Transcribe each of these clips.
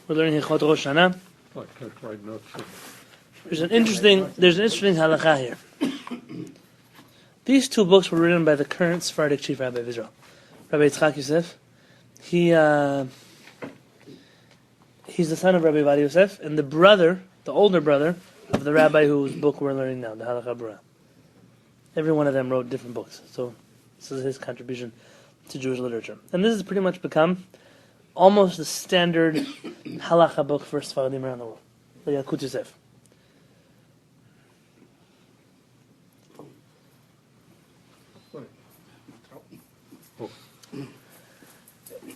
We're learning Hilchot Rosh Hashanah. I can't write notes. There's an interesting halakha here. These two books were written by the current Sepharadic chief rabbi of Israel, Rabbi Yitzchak Yosef. He's the son of Rabbi Vadi Yosef, and the older brother of the rabbi whose book we're learning now, the Halakha Brura. Every one of them wrote different books, so this is his contribution to Jewish literature. And this has pretty much become almost the standard halakha book for Sephardim around the world, the Yalkut Yosef.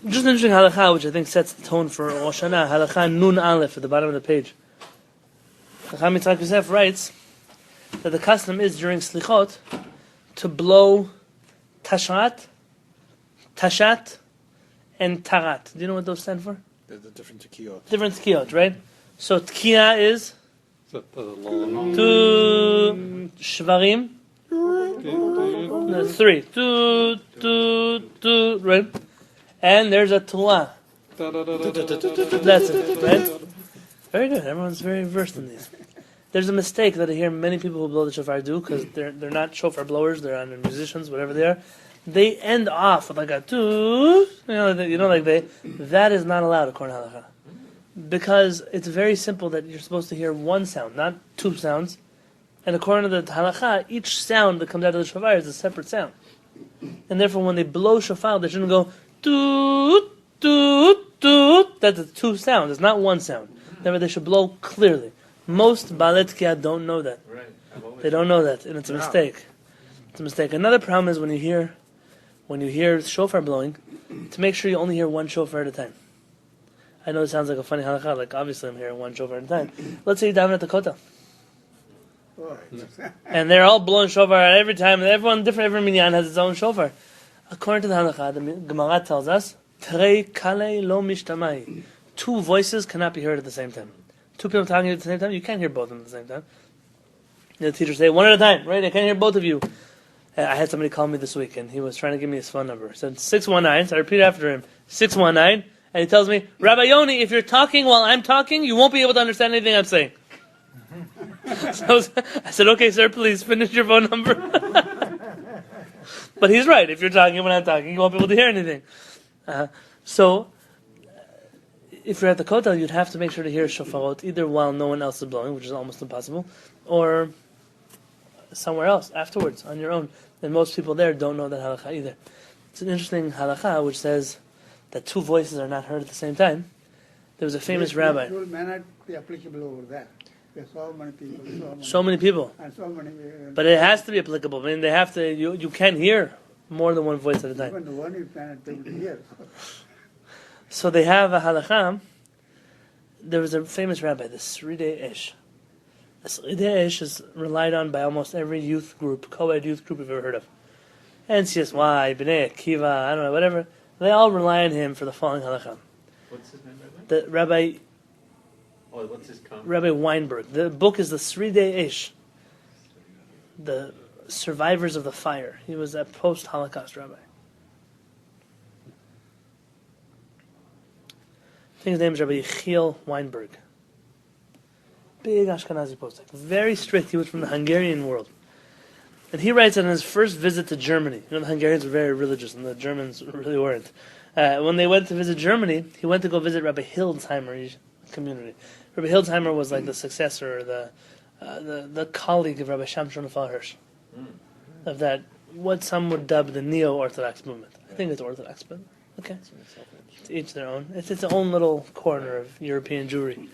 Just an interesting halakha, which I think sets the tone for Rosh Hashanah, halakha Nun Aleph at the bottom of the page. Chacham Yitzchak Yosef writes that the custom is during Slichot to blow Tashat, and Tarat. Do you know what those stand for? They're the different tekiyot. Different tekiyot, right? So Tkiya is Is that the long? two Shvarim. No, three. Two, right? And there's a Tuah. That's it, right? Very good. Everyone's very versed in these. There's a mistake that I hear many people who blow the shofar do, because they're not shofar blowers, they're musicians, whatever they are. They end off with like a two, that is not allowed according to halakha. Because it's very simple that you're supposed to hear one sound, not two sounds. And according to the halakha, each sound that comes out of the shofar is a separate sound. And therefore when they blow shofar, they shouldn't go toot, toot, toot. That's two sounds, it's not one sound. Therefore they should blow clearly. Most Baalei Tkiya don't know that. Right. They don't know that, and it's a mistake. It's a mistake. Another problem is when you hear shofar blowing, to make sure you only hear one shofar at a time. I know it sounds like a funny halakha, like obviously I'm hearing one shofar at a time. Let's say you're davening at the Kollel, and they're all blowing shofar at every time, and every minyan has its own shofar. According to the halakha, the Gemara tells us, Trei kalei lo mishtamai. Two voices cannot be heard at the same time. Two people talking at the same time, you can't hear both of them at the same time. The teachers say, one at a time, right? I can't hear both of you. I had somebody call me this week, and he was trying to give me his phone number. He said 619, so I repeat after him, 619, and he tells me, Rabbi Yoni, if you're talking while I'm talking, you won't be able to understand anything I'm saying. So I said, okay, sir, please finish your phone number. But he's right, if you're talking when I'm talking, you won't be able to hear anything. So if you're at the Kollel, you'd have to make sure to hear shofarot either while no one else is blowing, which is almost impossible, or somewhere else afterwards on your own. And most people there don't know that halakha either. It's an interesting halakha which says that two voices are not heard at the same time. There was a famous rabbi. This rule may not be applicable over there. There's so many people. So many people. And so many. But it has to be applicable. I mean, they have to. You can't hear more than one voice at a time. Even the one you cannot be able to hear. So they have a halakha. There was a famous rabbi, the Sridei Ish. The Sridei Ish is relied on by almost every youth group, co-ed youth group you've ever heard of. NCSY, B'nai Akiva, I don't know, whatever. They all rely on him for the following halakha. What's his name, Rabbi? The rabbi. Oh, what's his comment? Rabbi Weinberg. The book is the Sridei Ish, the survivors of the fire. He was a post-Holocaust rabbi. I think his name is Rabbi Yechiel Weinberg. Big Ashkenazi postic. Very strict. He was from the Hungarian world. And he writes that on his first visit to Germany, the Hungarians were very religious and the Germans really weren't. When they went to visit Germany, he went to go visit Rabbi Hildesheimer's community. Rabbi Hildesheimer was like the successor, the colleague of Rabbi Shamshon Raphael Hirsch. Of that, what some would dub the Neo-Orthodox movement. I think it's Orthodox, but okay. To each their own. It's its own little corner of European Jewry.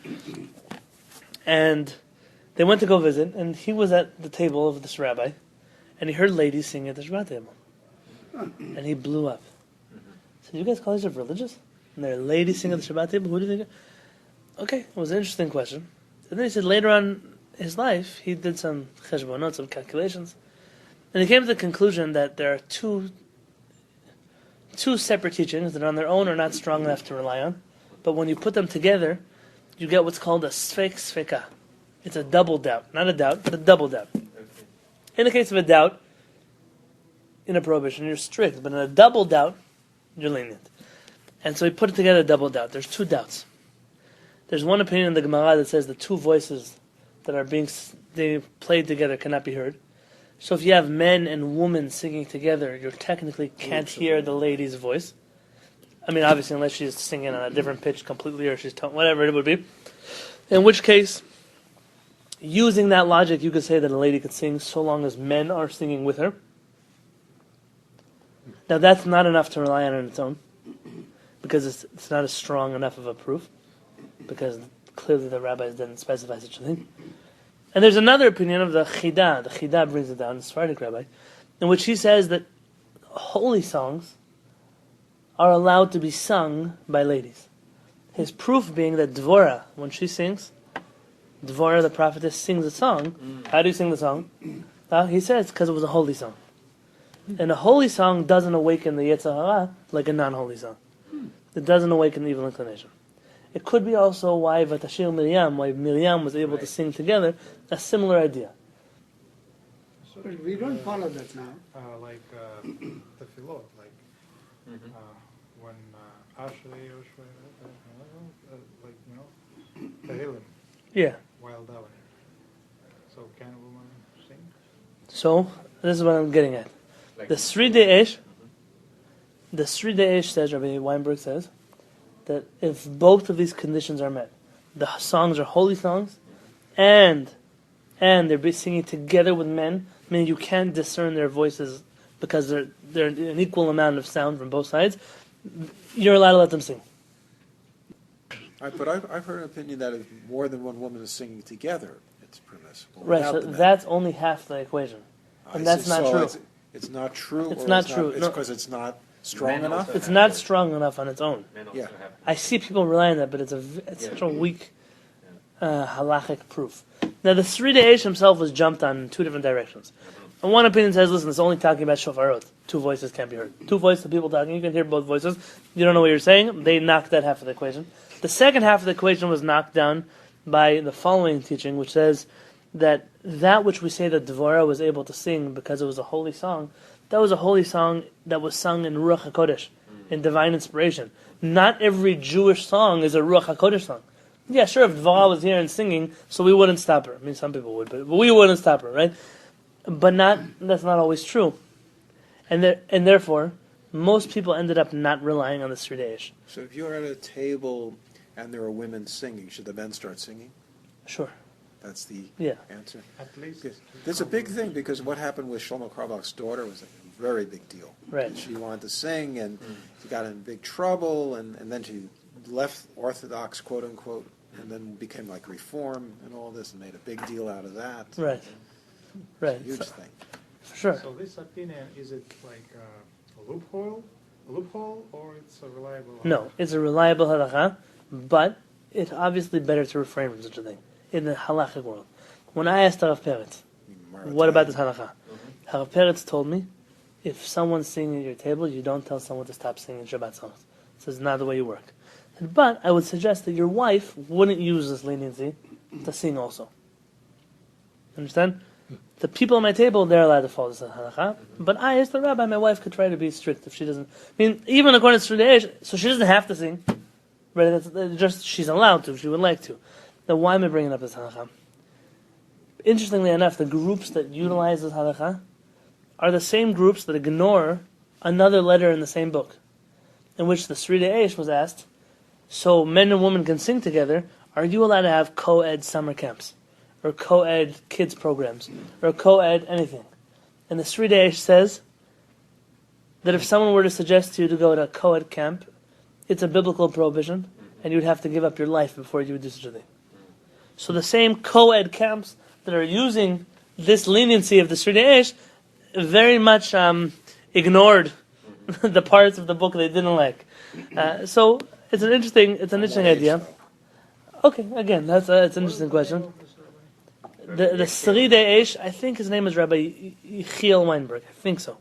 And they went to go visit, and he was at the table of this rabbi, and he heard ladies singing at the Shabbat table. And he blew up. So you guys call yourself religious? And there are ladies singing at the Shabbat table? Who do you think? Okay, it was an interesting question. And then he said later on in his life, he did some cheshbonot, some calculations, and he came to the conclusion that there are two separate teachings that on their own are not strong enough to rely on, but when you put them together, you get what's called a sfek sfeka. It's a double doubt. Not a doubt, but a double doubt. In the case of a doubt, in a prohibition, you're strict, but in a double doubt, you're lenient. And so he put it together, a double doubt. There's two doubts. There's one opinion in the Gemara that says the two voices that are they played together cannot be heard. So if you have men and women singing together, you technically can't hear the lady's voice. I mean, obviously, unless she's singing on a different pitch completely, or she's whatever it would be. In which case, using that logic, you could say that a lady could sing so long as men are singing with her. Now, that's not enough to rely on its own, because it's not as strong enough of a proof, because clearly the rabbis didn't specify such a thing. And there's another opinion of the Chida. The Chida brings it down, the Sepharadic rabbi, in which he says that holy songs are allowed to be sung by ladies. His proof being that Dvorah, when she sings, Dvorah, the prophetess, sings a song. How do you sing the song? He says because it was a holy song. And a holy song doesn't awaken the Yetzer Hara like a non-holy song. It doesn't awaken the evil inclination. It could be also why Vatashir Miriam, why Miriam was able to sing together, a similar idea. But we don't follow that now. Like the Philot, like when Ashley or like, Kehillah, Yeah. while davening. So can a woman sing? So, this is what I'm getting at. The Sri De'esh says, Rabbi Weinberg says, that if both of these conditions are met, the songs are holy songs, and they're singing together with men, meaning you can't discern their voices because they're an equal amount of sound from both sides, you're allowed to let them sing. But I've heard an opinion that if more than one woman is singing together, it's permissible. Right, without so the men. that's only half the equation. And that's not true. It's not true? It's or not true. It's No. because it's not strong Men enough? also It's not strong enough on its own. Men also Yeah. have. I see people rely on that, but it's such a weak halachic proof. Now, the Sri De'esh himself was jumped on in two different directions. And one opinion says, listen, it's only talking about shofarot. Two voices can't be heard. Two voices of people talking, you can hear both voices. You don't know what you're saying. They knocked that half of the equation. The second half of the equation was knocked down by the following teaching, which says that which we say that Dvorah was able to sing because it was a holy song, that was a holy song that was sung in Ruach HaKodesh, in divine inspiration. Not every Jewish song is a Ruach HaKodesh song. Yeah, sure, if Dvorah was here and singing, so we wouldn't stop her. I mean, some people would, but we wouldn't stop her, right? But that's not always true. And therefore, most people ended up not relying on the Sri De'esh. So if you're at a table and there are women singing, should the men start singing? Sure. That's the Yeah. answer. At least. Yes. There's a big thing because what happened with Shlomo Krabach's daughter was a very big deal. Right. She wanted to sing and she got in big trouble and then she left Orthodox, quote unquote, and then became like Reform and all this and made a big deal out of that. Right. Right. Huge thing. For sure. So this opinion, is it like a loophole, or it's a reliable? No, it's a reliable halacha, but it's obviously better to refrain from such a thing in the halachic world. When I asked Harav Peretz, what about this halacha? Harav Peretz told me, if someone's singing at your table, you don't tell someone to stop singing Shabbat songs. This is not the way you work. But I would suggest that your wife wouldn't use this leniency to sing also. Understand? The people at my table, they're allowed to follow this halacha. But I, as the rabbi, my wife could try to be strict if she doesn't. I mean, even according to the age, so she doesn't have to sing. Right? That's just she's allowed to if she would like to. Now, why am I bringing up this halacha? Interestingly enough, the groups that utilize this halacha are the same groups that ignore another letter in the same book, in which the Sri De'esh was asked, so men and women can sing together, are you allowed to have co-ed summer camps? Or co-ed kids programs? Or co-ed anything? And the Sri De'esh says that if someone were to suggest to you to go to a co-ed camp, it's a biblical prohibition, and you'd have to give up your life before you would do such a thing. So the same co-ed camps that are using this leniency of the Sri De'esh very much ignored the parts of the book they didn't like. So it's an interesting idea. Okay, again, it's an interesting question. The Sri De'esh, I think his name is Rabbi Yechiel Weinberg. I think so.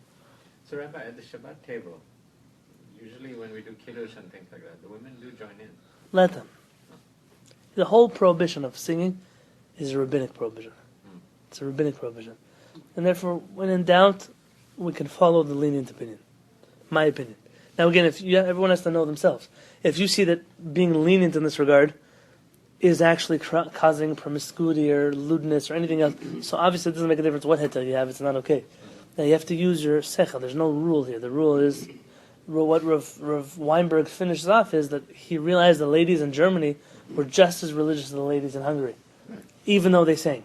So Rabbi, at the Shabbat table, usually when we do kiddush and things like that, the women do join in. Let them. The whole prohibition of singing is a rabbinic prohibition. It's a rabbinic prohibition. And therefore, when in doubt, we can follow the lenient opinion. My opinion. Now again, everyone has to know themselves. If you see that being lenient in this regard is actually causing promiscuity or lewdness or anything else. So obviously it doesn't make a difference what heter you have, it's not okay. Now you have to use your sechel. There's no rule here. The rule is, what Rav Weinberg finishes off is that he realized the ladies in Germany were just as religious as the ladies in Hungary, even though they sang.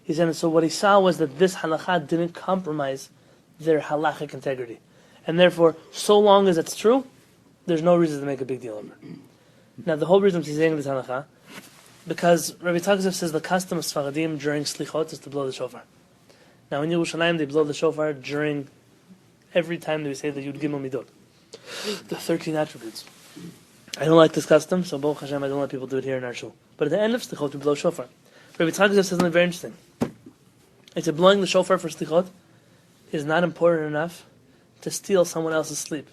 He said, so what he saw was that this halakha didn't compromise their halachic integrity. And therefore, so long as it's true, there's no reason to make a big deal of it. Now the whole reason he's saying this halakha, because Rabbi Takzef says the custom of Sephardim during slichot is to blow the shofar. Now in Yerushalayim they blow the shofar during every time they say the Yud Gimel Midot, the 13 attributes. I don't like this custom, so Baruch Hashem I don't let people do it here in our shul. But at the end of slichot we blow shofar. Rabbi Takzef says something very interesting. He said blowing the shofar for slichot is not important enough to steal someone else's sleep.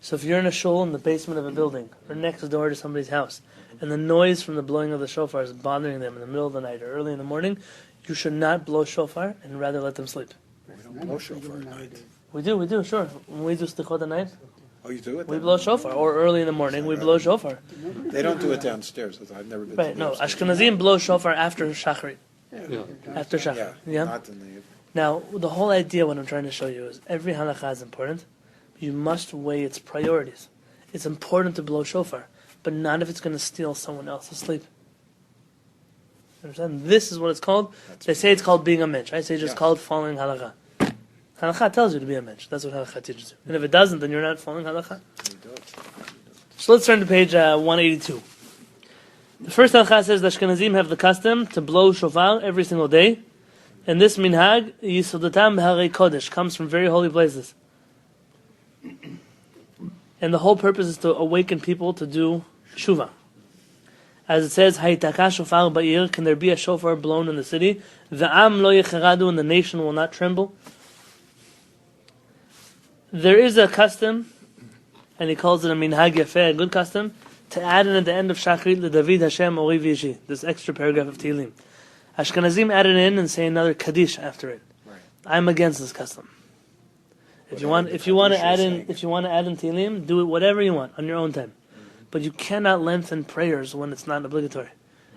So if you're in a shul in the basement of a building or next door to somebody's house, and the noise from the blowing of the shofar is bothering them in the middle of the night or early in the morning, you should not blow shofar and rather let them sleep. We don't blow shofar at night. We do, sure. When we do slichot at night, Oh, you do it? we then? blow shofar. Or early in the morning, we blow shofar. They don't do it downstairs. I've never been Right, to no. the upstairs. Ashkenazim blow shofar after Shachrit. Yeah. After Yeah, Shachrit. Yeah? not in the... Now, the whole idea, what I'm trying to show you is every halakha is important. You must weigh its priorities. It's important to blow shofar, but not if it's going to steal someone else's sleep. Understand? This is what it's called. They say it's called being a mensch. I say just Yeah. called following halakha. Halakha tells you to be a mensch. That's what halakha teaches you. And if it doesn't, then you're not following halakha. You do it. So let's turn to page 182. The first halakha says the Ashkenazim have the custom to blow shofar every single day. And this minhag, yisodatam b'harei kodesh, comes from very holy places. And the whole purpose is to awaken people to do shuvah. As it says, Hayitaka shofar ba'ir, can there be a shofar blown in the city? V'am lo yecheradu, and the nation will not tremble. There is a custom, and he calls it a minhag yafeh, a good custom, to add in at the end of Shachrit, l'David Hashem ori v'yishi, this extra paragraph of Tehillim. Ashkenazim added in and say another Kaddish after it. Right. I'm against this custom. If you want to add in Tehillim, do it whatever you want on your own time. But you cannot lengthen prayers when it's not obligatory.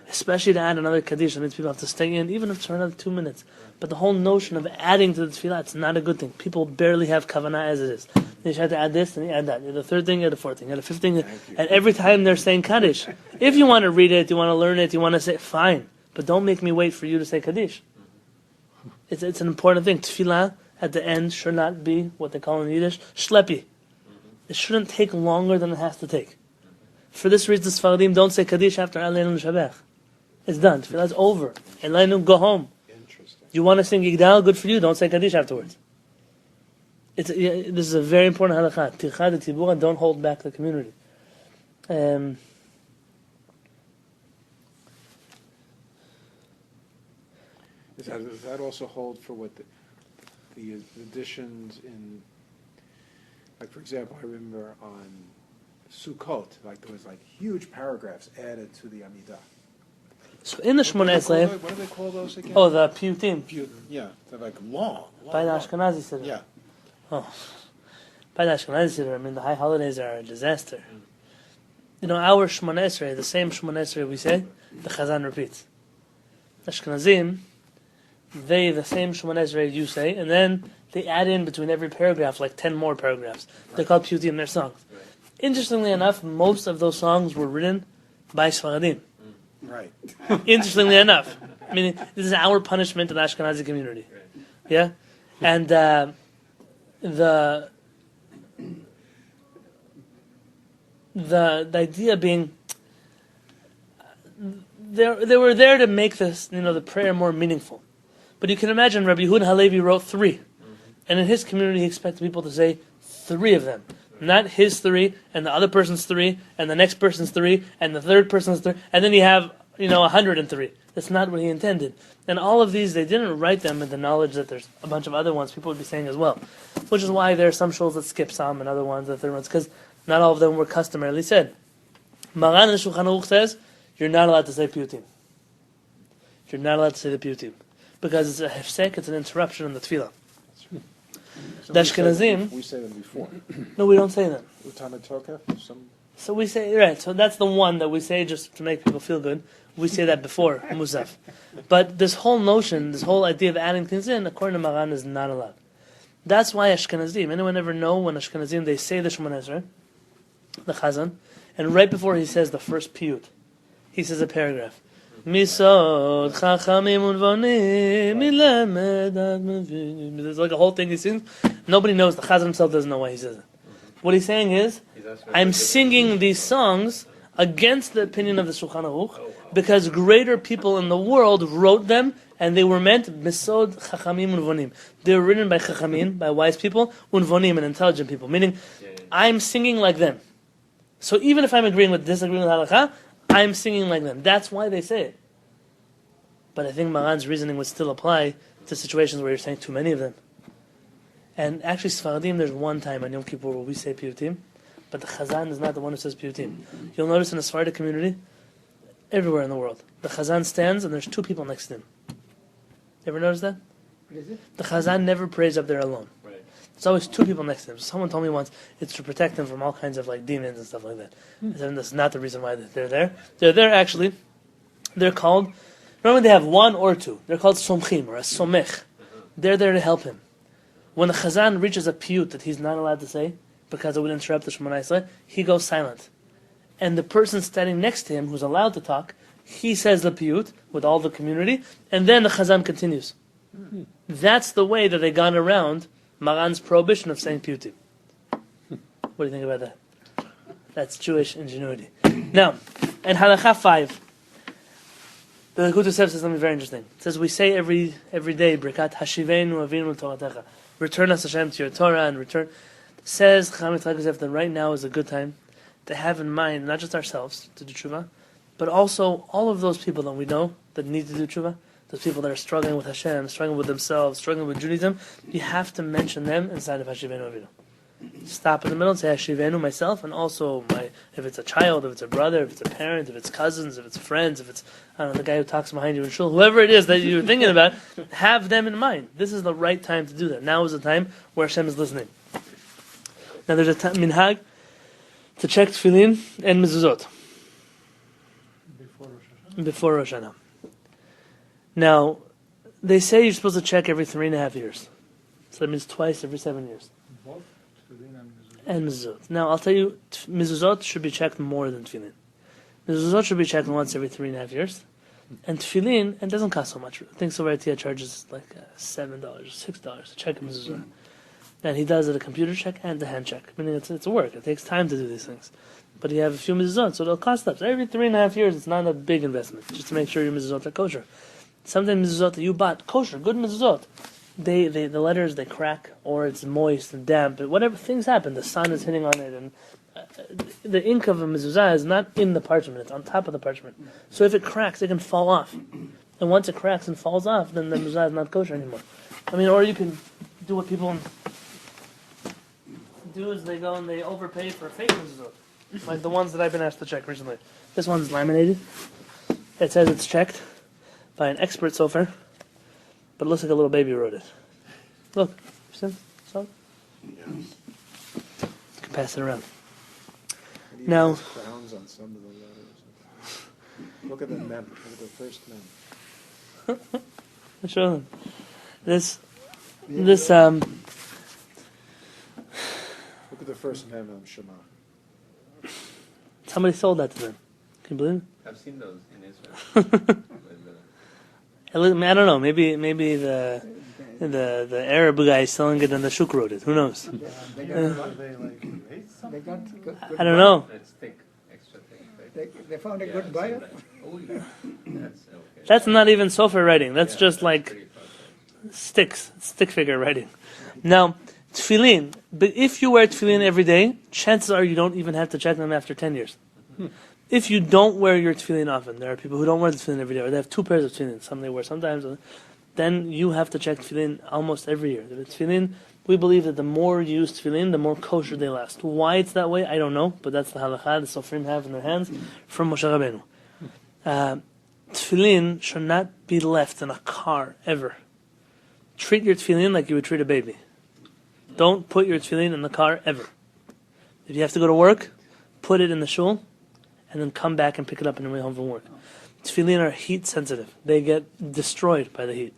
Especially to add another Kaddish, that means people have to stay in, even if it's for another 2 minutes. But the whole notion of adding to the tefillah, it's not a good thing. People barely have kavanah as it is. They try to add this, and you add that. You add the third thing, you add the fourth thing, you add the fifth thing. And every time they're saying Kaddish. If you want to read it, you want to learn it, you want to say, fine. But don't make me wait for you to say Kaddish. It's an important thing. Tefillah at the end should not be what they call in Yiddish, shlepi. It shouldn't take longer than it has to take. For this reason, the Sephardim don't say Kaddish after Aleinu L'Shabech. It's done. Tefillah's over. Aleinu, go home. Interesting. You want to sing Yigdal, good for you. Don't say Kaddish afterwards. This is a very important halakha. Tichad Tzibura, don't hold back the community. Does that also hold for what the additions in, like for example, I remember on Sukkot, like there was like huge paragraphs added to the Amidah. So in the Shmoneh Esrei, What do they call those again? oh, the piyutim. Yeah, they're like long. By the long. Ashkenazi Siddur. Yeah. Oh. By the Ashkenazi Siddur, I mean, the high holidays are a disaster. You know, our Shmoneh Esrei, the same Shmoneh Esrei we say, the Chazan repeats. Ashkenazim, the same Shmoneh Esrei you say, and then they add in between every paragraph like 10 more paragraphs. They're called piyutim, they're songs. Interestingly enough, most of those songs were written by Sephardim. Right. Interestingly enough. I mean, this is our punishment to the Ashkenazi community. Yeah? And the idea being, they were there to make this, the prayer more meaningful. But you can imagine Rabbi Yehuda Halevy wrote 3. And in his community he expected people to say 3 of them. Not his 3, and the other person's 3, and the next person's 3, and the third person's 3, and then you have, 103. That's not what he intended. And all of these, they didn't write them with the knowledge that there's a bunch of other ones people would be saying as well. Which is why there are some shuls that skip some and other ones, the third ones, because not all of them were customarily said. Maran in the Shulchan Aruch says, you're not allowed to say piyutim. You're not allowed to say the piyutim. Because it's a hefsek, it's an interruption in the tefillah. So The Ashkenazim, we say them before. no, we don't say them. Utana Tokef, some. So we say, right, so that's the one that we say just to make people feel good. We say that before Musaf. But this whole notion, this whole idea of adding things in, according to Maran, is not allowed. That's why Ashkenazim, anyone ever know when Ashkenazim, they say the Shemona Esrei, the Chazan, and right before he says the first piyut, he says a paragraph. Misod chachamim unvonim milamed ad mavim. There's like a whole thing he sings. Nobody knows. The Chazan himself doesn't know why he says it. What he's saying is, I'm singing these songs against the opinion of the Shulchan Aruch because greater people in the world wrote them and they were meant misod chachamim unvonim. They were written by chachamim, by wise people, unvonim, and intelligent people. Meaning, I'm singing like them. So even if I'm disagreeing with halakha, I'm singing like them. That's why they say it. But I think Maran's reasoning would still apply to situations where you're saying too many of them. And actually, Sephardim, there's one time on Yom Kippur where we say piyutim, but the Chazan is not the one who says piyutim. You'll notice in the Sephardic community, everywhere in the world, the Chazan stands and there's two people next to him. Ever notice that? What is it? The Chazan never prays up there alone. Right. There's always two people next to him. Someone told me once it's to protect them from all kinds of like demons and stuff like that. I said that's not the reason why they're there. They're there actually. They're called. Normally they have one or two. They're called somchim or a somech. They're there to help him. When the Chazan reaches a piyut that he's not allowed to say because it would interrupt the Shemona Esrei, he goes silent. And the person standing next to him, who's allowed to talk, he says the piyut with all the community, and then the Chazan continues. That's the way that they got around Maran's prohibition of saying piyutim. What do you think about that? That's Jewish ingenuity. Now, in Halakha 5, the Likutei Yosef says something very interesting. It says we say every day, Birkat Hashivenu Avinu Toratecha. Return us Hashem to your Torah and return. Says Chacham Yitzchak Yosef that right now is a good time to have in mind not just ourselves to do tshuva, but also all of those people that we know that need to do tshuva, those people that are struggling with Hashem, struggling with themselves, struggling with Judaism. You have to mention them inside of Hashivenu Avinu. Stop in the middle and say Hashivenu, myself, and also if it's a child, if it's a brother, if it's a parent, if it's cousins, if it's friends, if it's the guy who talks behind you in shul, whoever it is that you're thinking about, have them in mind. This is the right time to do that. Now is the time where Hashem is listening. Now there's a minhag to check tefillin and mezuzot before Rosh Hashanah. Now, they say you're supposed to check every 3.5 years. So that means twice every 7 years. And mezuzot. Now, I'll tell you, mezuzot should be checked more than tefillin. Mezuzot should be checked once every 3.5 years. And tefillin, it doesn't cost so much. I think Silver Tia charges like $7, $6 to check a mezuzot. And he does it a computer check and a hand check. Meaning it's work. It takes time to do these things. But you have a few mezuzot, so it'll cost up. So every 3.5 years, it's not a big investment, just to make sure your mezuzot are kosher. Sometimes mezuzot that you bought, kosher, good mezuzot, the letters, they crack, or it's moist and damp, but whatever, things happen. The sun is hitting on it, and the ink of a mezuzah is not in the parchment, it's on top of the parchment. So if it cracks, it can fall off. And once it cracks and falls off, then the mezuzah is not kosher anymore. I mean, or you can do what people do is they go and they overpay for fake mezuzot. Like the ones that I've been asked to check recently. This one's laminated. It says it's checked by an expert sofer, but it looks like a little baby wrote it. Look, you see? So? Yes. You can pass it around. Now, crowns on some of the letters. Look at the mem. Look at the first mem. I'll show them. This, Look at the first mem on Shema. somebody sold that to them. Can you believe it? I've seen those in Israel. I don't know. Maybe the Arab guy is selling it and the shuk wrote it. Who knows? They got good I don't know. It's thick, extra thick. They found a good buyer. Oh, yeah. That's okay. That's not even sofer writing. That's just like Pretty fun. stick figure writing. Now, tefillin. But if you wear tefillin every day, chances are you don't even have to check them after 10 years. If you don't wear your tefillin often, there are people who don't wear the tefillin every day, or they have 2 pairs of tefillin. Some they wear sometimes. Then you have to check tefillin almost every year. If it's tefillin, we believe that the more you use tefillin, the more kosher they last. Why it's that way, I don't know, but that's the halakha the Sofrim have in their hands from Moshe Rabbeinu. Tefillin should not be left in a car, ever. Treat your tefillin like you would treat a baby. Don't put your tefillin in the car, ever. If you have to go to work, put it in the shul, and then come back and pick it up on your way home from work. Tefillin are heat sensitive. They get destroyed by the heat.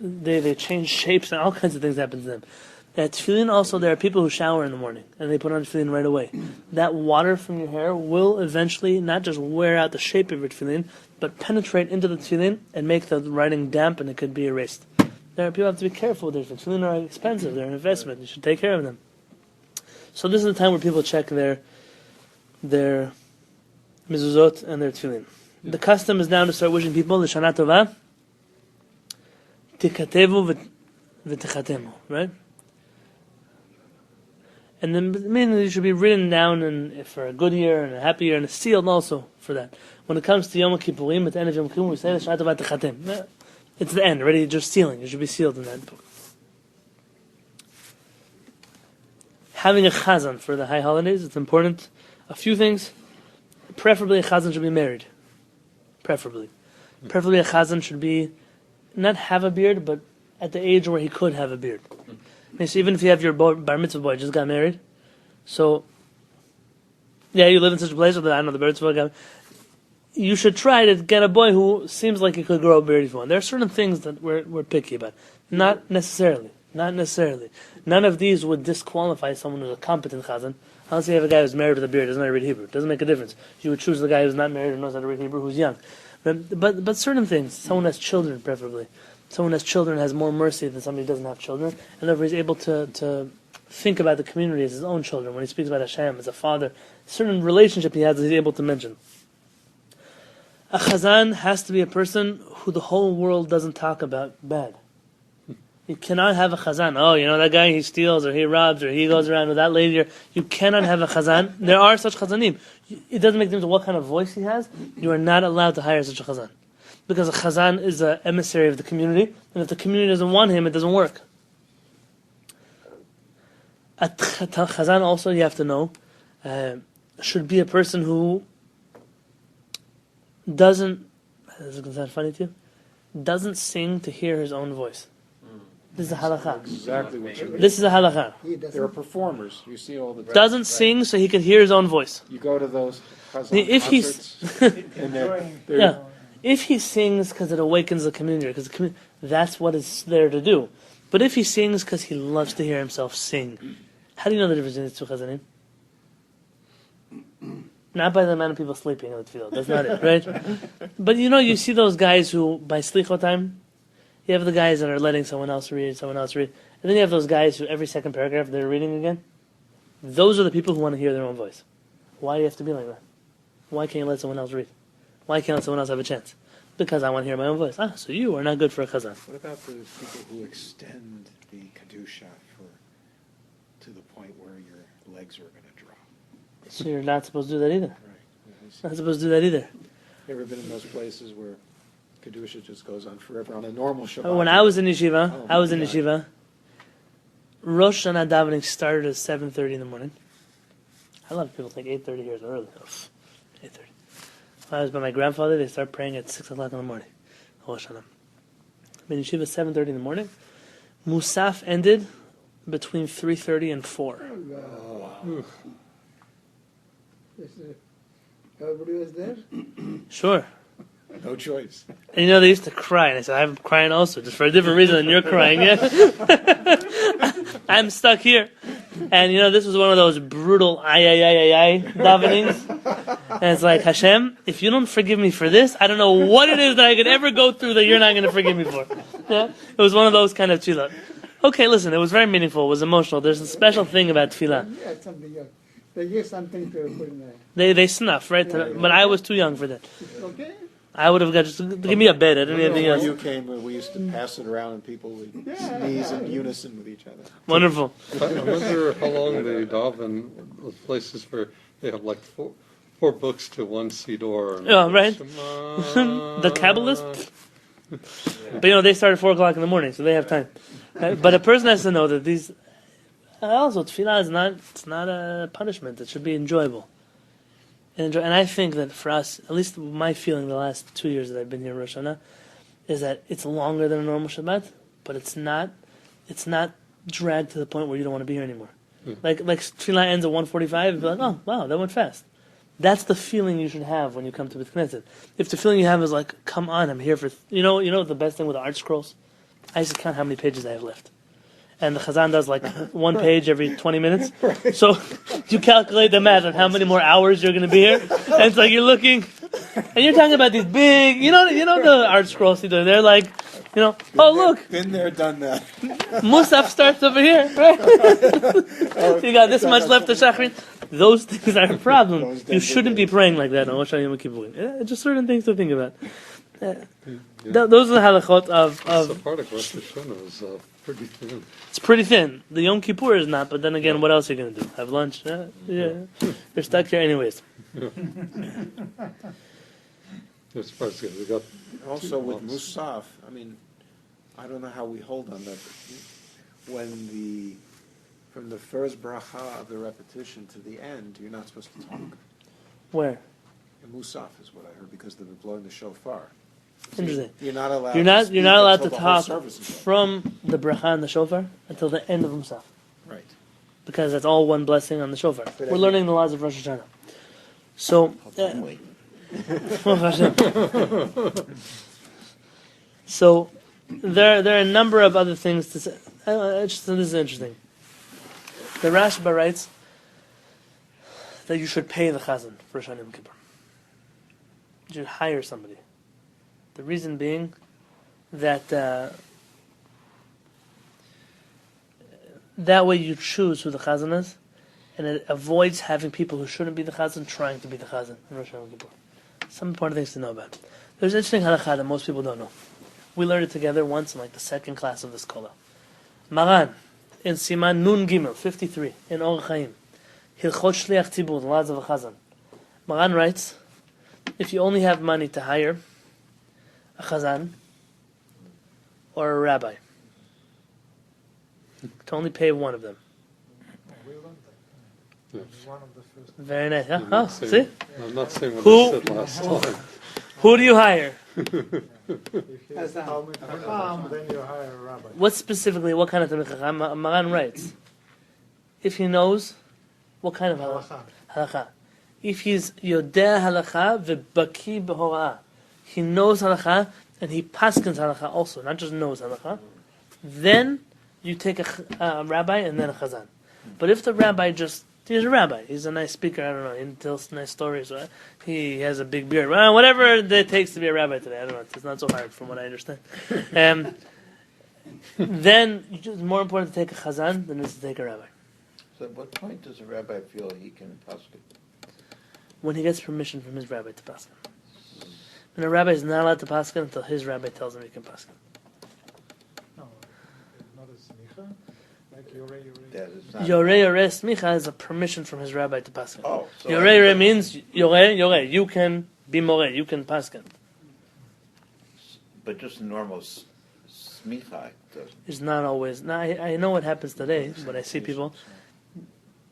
They change shapes and all kinds of things happen to them. Tefillin also, there are people who shower in the morning and they put on tefillin right away. That water from your hair will eventually not just wear out the shape of your tefillin, but penetrate into the tefillin and make the writing damp, and it could be erased. There are people who have to be careful with their tefillin. Are expensive. They're an investment. You should take care of them. So this is the time where people check their mezuzot and their tefillin. The custom is now to start wishing people the Shana Tova, Tikatevu v'Tichatemu, right? And then mainly it should be written down for a good year and a happy year, and sealed also for that. When it comes to Yom Kippurim, at the end of Yom Kippur, we say the Shana Tova Tichatem. It's the end, already just sealing. It should be sealed in that book. Having a chazan for the high holidays, it's important. A few things. Preferably a chazan should be married. Preferably a chazan should be, not have a beard, but at the age where he could have a beard. So even if you have your bar mitzvah boy just got married, so yeah, you live in such a place where I don't know the bar mitzvah guy, you should try to get a boy who seems like he could grow a beard if you want. There are certain things that we're picky about. Not necessarily. None of these would disqualify someone who's a competent chazan. Unless you have a guy who's married with a beard, doesn't know how to read Hebrew. It doesn't make a difference. You would choose the guy who's not married and knows how to read Hebrew, who's young. But certain things, someone has children preferably. Someone has children has more mercy than somebody who doesn't have children, and therefore he's able to think about the community as his own children. When he speaks about Hashem as a father, a certain relationship he has, he's able to mention. A chazan has to be a person who the whole world doesn't talk about bad. You cannot have a chazan. Oh, you know that guy, he steals or he robs or he goes around with that lady. You cannot have a chazan. There are such chazanim. It doesn't make a difference what kind of voice he has. You are not allowed to hire such a chazan. Because a chazan is an emissary of the community, and if the community doesn't want him, it doesn't work. A chazan also, you have to know, should be a person who doesn't, this is going to sound funny to you, doesn't sing to hear his own voice. This is a halakha. Exactly what you mean. This is a halakha. There are performers. You see all the time. Doesn't sing so he can hear his own voice. You go to those chazan If concerts, and they're Yeah. If he sings because it awakens the community, because that's what it's there to do. But if he sings because he loves to hear himself sing, how do you know the difference between these two chazanim? Not by the amount of people sleeping in the tefillah. That's not it, right? But you see those guys who, by slichot time, you have the guys that are letting someone else read, and then you have those guys who every second paragraph they're reading again. Those are the people who want to hear their own voice. Why do you have to be like that? Why can't you let someone else read? Why can't someone else have a chance? Because I want to hear my own voice. So you are not good for a chazan. What about the people who extend the kedusha to the point where your legs are going to drop? So you're not supposed to do that either. Right. Not supposed to do that either. You ever been in those places where kedusha just goes on forever on a normal Shabbat? When I was in yeshiva, Rosh Hashanah davening started at 7:30 in the morning. A lot of people think 8:30 here is early. 8:30. When I was by my grandfather, they start praying at 6 o'clock in the morning. Rosh Hashanah. In yeshiva, 7:30 in the morning. Musaf ended between 3:30 and 4. Everybody was there? Sure. No choice. And they used to cry, and I said, I'm crying also, just for a different reason than you're crying, yeah? I'm stuck here. And this was one of those brutal davenings. And it's like, Hashem, if you don't forgive me for this, I don't know what it is that I could ever go through that you're not going to forgive me for. Yeah? It was one of those kind of tefillah. Okay, listen, it was very meaningful, it was emotional. There's a special thing about tefillah. Yeah, something else. They give something to put in there. They snuff, right? But I was too young for that. Okay? I would have got just give me a bed. I didn't need anything When else. you came, we used to pass it around and people would sneeze in unison with each other. Wonderful. I wonder how long they daven those places where they have like four books to one siddur. Yeah, right. The Kabbalists. But they start at 4 o'clock in the morning, so they have time. Right? But a person has to know that these. Also, tefillah is not a punishment. It should be enjoyable. And I think that for us, at least my feeling the last 2 years that I've been here in Rosh Hashanah, is that it's longer than a normal Shabbat, but it's not dragged to the point where you don't want to be here anymore. Like Tefillah ends at 1:45, and be like, oh wow, that went fast. That's the feeling you should have when you come to Beit Knesset. If the feeling you have is like, come on, I'm here for you know the best thing with the art scrolls. I used to count how many pages I have left. And the Chazan does like one page every 20 minutes. So you calculate the math on how many more hours you're going to be here. And it's like you're looking, and you're talking about these big, you know the art scrolls. They're like, oh look, Been there, done that. Musaf starts over here, right? You got this much left to Shachrin. Those things are a problem. You shouldn't be praying like that on Rosh Hashanah Yom Kippur. Just certain things to think about. Those are the halachot of Sepharadic Rosh Hashanah is pretty thin. It's pretty thin. The Yom Kippur is not, but then again, what else are you going to do? Have lunch? Yeah. You're stuck here anyways. It's probably good. We got Also with Musaf, I mean, I don't know how we hold on that. When from the first bracha of the repetition to the end, you're not supposed to talk. Where? And Musaf is what I heard because they've been blowing the shofar. So Interesting. You're not allowed. You're not allowed to until the whole talk service is over. from the bracha and the shofar until the end of Musaf. Right. Because that's all one blessing on the shofar. We're learning the laws of Rosh Hashanah. So, so there are a number of other things to say. This is interesting. The Rashba writes that you should pay the chazan for Rosh Hashanah Yom Kippur. You should hire somebody. The reason being that that way you choose who the chazan is, and it avoids having people who shouldn't be the chazan trying to be the chazan in Rosh Hashanah Yom Kippur. Some important things to know about. There's an interesting halakha that most people don't know. We learned it together once in the second class of this Kollel. Maran, in Siman Nun Gimel, 53, in Or Chaim, Hilchot Shliach Tzibur, the laws of a chazan. Maran writes, if you only have money to hire a chazan or a rabbi, to only pay one of them. We learned that. It was one of the first. Very nice. Huh? I'm Oh, not saying- see? I'm not saying what Who- I said last time. Who do you hire? If you That's not- Talmud Chacham, then you hire a rabbi. What kind of Talmid Chacham? Maran writes, if he knows, what kind of halakha? Halakha. If he's yodeh halakha v'baki b'hora'ah, he knows halakha and he paskins halakha also, not just knows halakha, then you take a rabbi and then a chazan. But if the rabbi he's a rabbi, he's a nice speaker, I don't know, he tells nice stories, right? He has a big beard, well, whatever it takes to be a rabbi today, I don't know, it's not so hard from what I understand. Then it's more important to take a chazan than it is to take a rabbi. So at what point does a rabbi feel he can paskin? When he gets permission from his rabbi to paskin. And a rabbi is not allowed to paskin until his rabbi tells him he can paskin. No, not a smicha. Like Yoreh. That is not. Yoreh smicha is a permission from his rabbi to paskin. Oh, so Yoreh means Yoreh. You can be more. You can paskin. But just normal smicha doesn't. It's not always. Now I know what happens today, but I see people.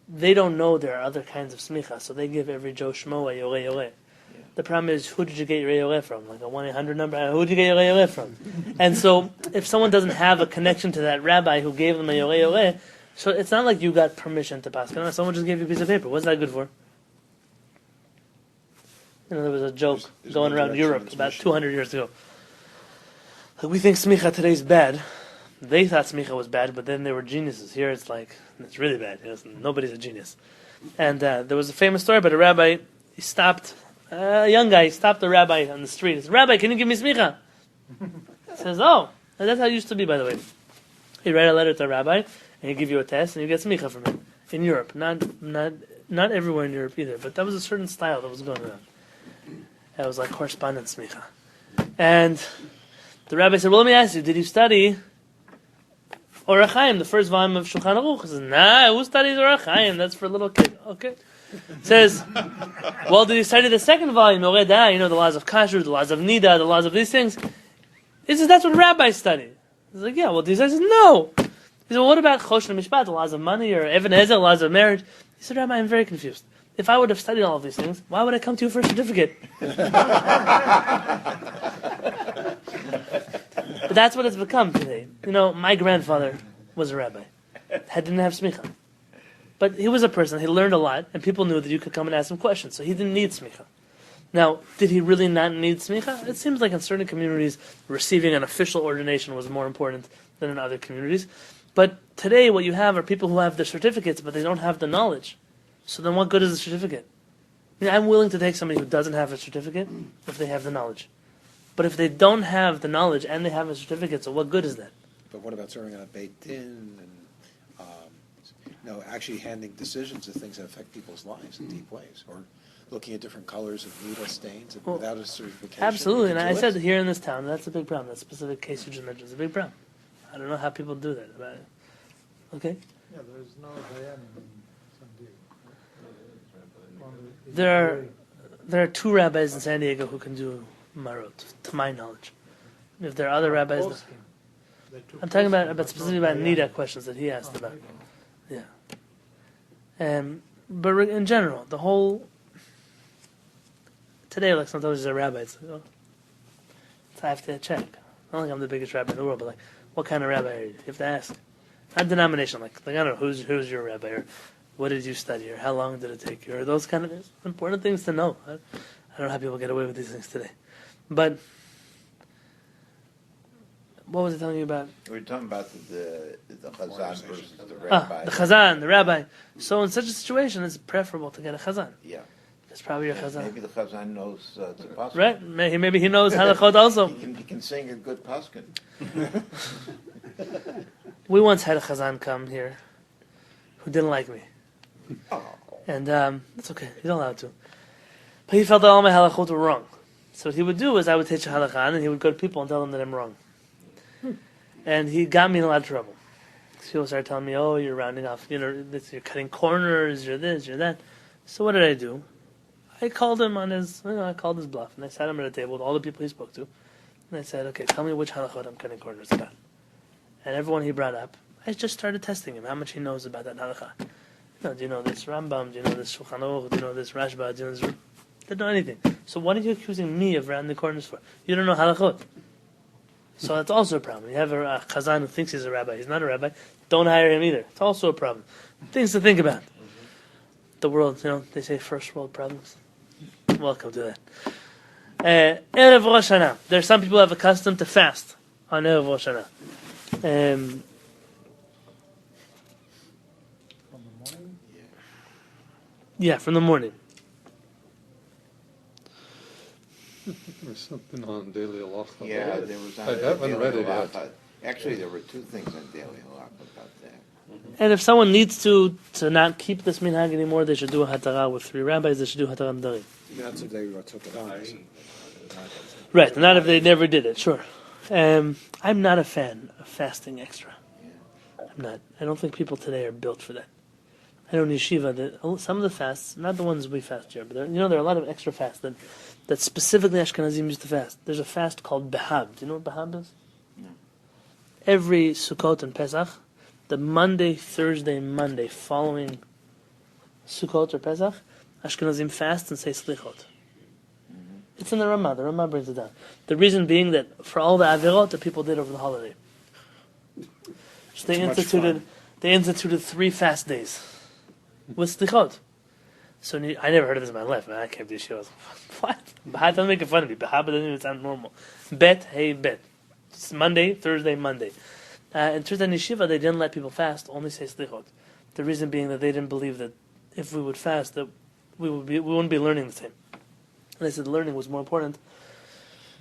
They don't know there are other kinds of smicha, so they give every Joe Schmo a Yoreh. The problem is, who did you get Yoreh from? Like a 1-800 number? Who did you get Yoreh from? And so, if someone doesn't have a connection to that rabbi who gave them a Yoreh, so it's not like you got permission to pass. Someone just gave you a piece of paper. What's that good for? There was a joke There's going no around direction, Europe it's about mission. 200 years ago. Like, we think smicha today is bad. They thought smicha was bad, but then they were geniuses. Here it's like, it's really bad. Nobody's a genius. And there was a famous story about a rabbi. He stopped, a young guy stopped the rabbi on the street. He said, Rabbi, can you give me smicha? He says, oh, and that's how it used to be, by the way. He'd write a letter to a rabbi, and he'd give you a test, and you get smicha from him. In Europe. Not everywhere in Europe either, but that was a certain style that was going around. That was like correspondence smicha. And the rabbi said, well, let me ask you, did you study Orach Chaim, the first volume of Shulchan Aruch? He says, nah, who studies Orach Chaim? That's for little kids. Okay. Says, well, did you study the second volume, Oredah, the laws of Kashrut, the laws of Nida, the laws of these things? He says, that's what rabbis study. He's like, yeah, well, these guys says, no. He said, well, what about Choshen Mishpat, the laws of money, or Even Ezer, the laws of marriage? He said, Rabbi, I'm very confused. If I would have studied all of these things, why would I come to you for a certificate? But that's what it's become today. My grandfather was a rabbi. Didn't have smicha. But he was a person, he learned a lot, and people knew that you could come and ask him questions, so he didn't need smicha. Now, did he really not need smicha? It seems like in certain communities, receiving an official ordination was more important than in other communities. But today, what you have are people who have the certificates, but they don't have the knowledge. So then what good is the certificate? I mean, I'm willing to take somebody who doesn't have a certificate if they have the knowledge. But if they don't have the knowledge and they have a certificate, so what good is that? But what about serving on a Beit Din and, actually handing decisions of things that affect people's lives in deep ways, or looking at different colors of needle stains and without a certification? Absolutely, and you can I do said it. here in this town, that's a big problem. That specific case you just mentioned is a big problem. I don't know how people do that. But, okay? Yeah, there's no Dayan in San Diego. There are 2 rabbis in San Diego who can do marot, to my knowledge. If there are other rabbis... I'm talking about specifically about Nida questions that he asked about. Yeah. But in general, the whole... Today, like sometimes there's a rabbi, it's like, I have to check. Not like I'm the biggest rabbi in the world, but like, what kind of rabbi are you? You have to ask. Not denomination, like I don't know, who's your rabbi, or what did you study, or how long did it take you, or those kind of important things to know. I don't know how people get away with these things today. But, what was I telling you about? We were talking about the Chazan versus the rabbi. The Chazan, the rabbi. So in such a situation, it's preferable to get a Chazan. Yeah. It's probably your Chazan. Maybe the Chazan knows the pasuk. Right? Maybe he knows halachot also. He can sing a good pasuk. We once had a Chazan come here who didn't like me. Oh. And it's okay, he's not allowed to. But he felt that all my halachot were wrong. So what he would do is I would teach a halakha and he would go to people and tell them that I'm wrong. And he got me in a lot of trouble. People started telling me, oh, you're rounding off, you're cutting corners, you're this, you're that. So what did I do? I called him on his, I called his bluff, and I sat him at a table with all the people he spoke to, and I said, okay, tell me which halachot I'm cutting corners about. And everyone he brought up, I just started testing him, how much he knows about that halakha. Do you know this Rambam? Do you know this Shulchan Aruch? Do you know this Rashba? Do you know this? They don't know anything. So what are you accusing me of rounding corners for? You don't know halachot. So that's also a problem. You have a chazan who thinks he's a rabbi. He's not a rabbi. Don't hire him either. It's also a problem. Things to think about. The world, they say first world problems. Welcome to that. Erev Rosh Hashanah. There are some people who have accustomed to fast on Erev Rosh Hashanah. From the morning? Yeah, from the morning. There's something on Daily Halacha. Yeah, there was on I haven't Daily read it yet. Halacha. Actually, there were 2 things on Daily Halacha about that. And if someone needs to not keep this minhag anymore, they should do a hatara with 3 rabbis. They should do hatara dari. That's if they took it on. Right, not if they never did it, sure. I'm not a fan of fasting extra. I'm not. I don't think people today are built for that. I know in yeshiva that some of the fasts, not the ones we fast here, but there are a lot of extra fasts that specifically Ashkenazim used to fast. There's a fast called Behab. Do you know what Behab is? No. Every Sukkot and Pesach, the Monday, Thursday, Monday following Sukkot or Pesach, Ashkenazim fast and say Slichot. It's in the Ramah. The Ramah brings it down. The reason being that for all the Avirot that people did over the holiday, so they instituted 3 fast days with Slichot. So I never heard of this in my life. Man, I came to Yeshiva. What? Bahad, don't make fun of me. Bahad doesn't even sound normal. Bet, hey, bet. It's Monday, Thursday, Monday. And turns out in Yeshiva, they didn't let people fast, only say Slichot. The reason being that they didn't believe that if we would fast, that we wouldn't be learning the same. And they said learning was more important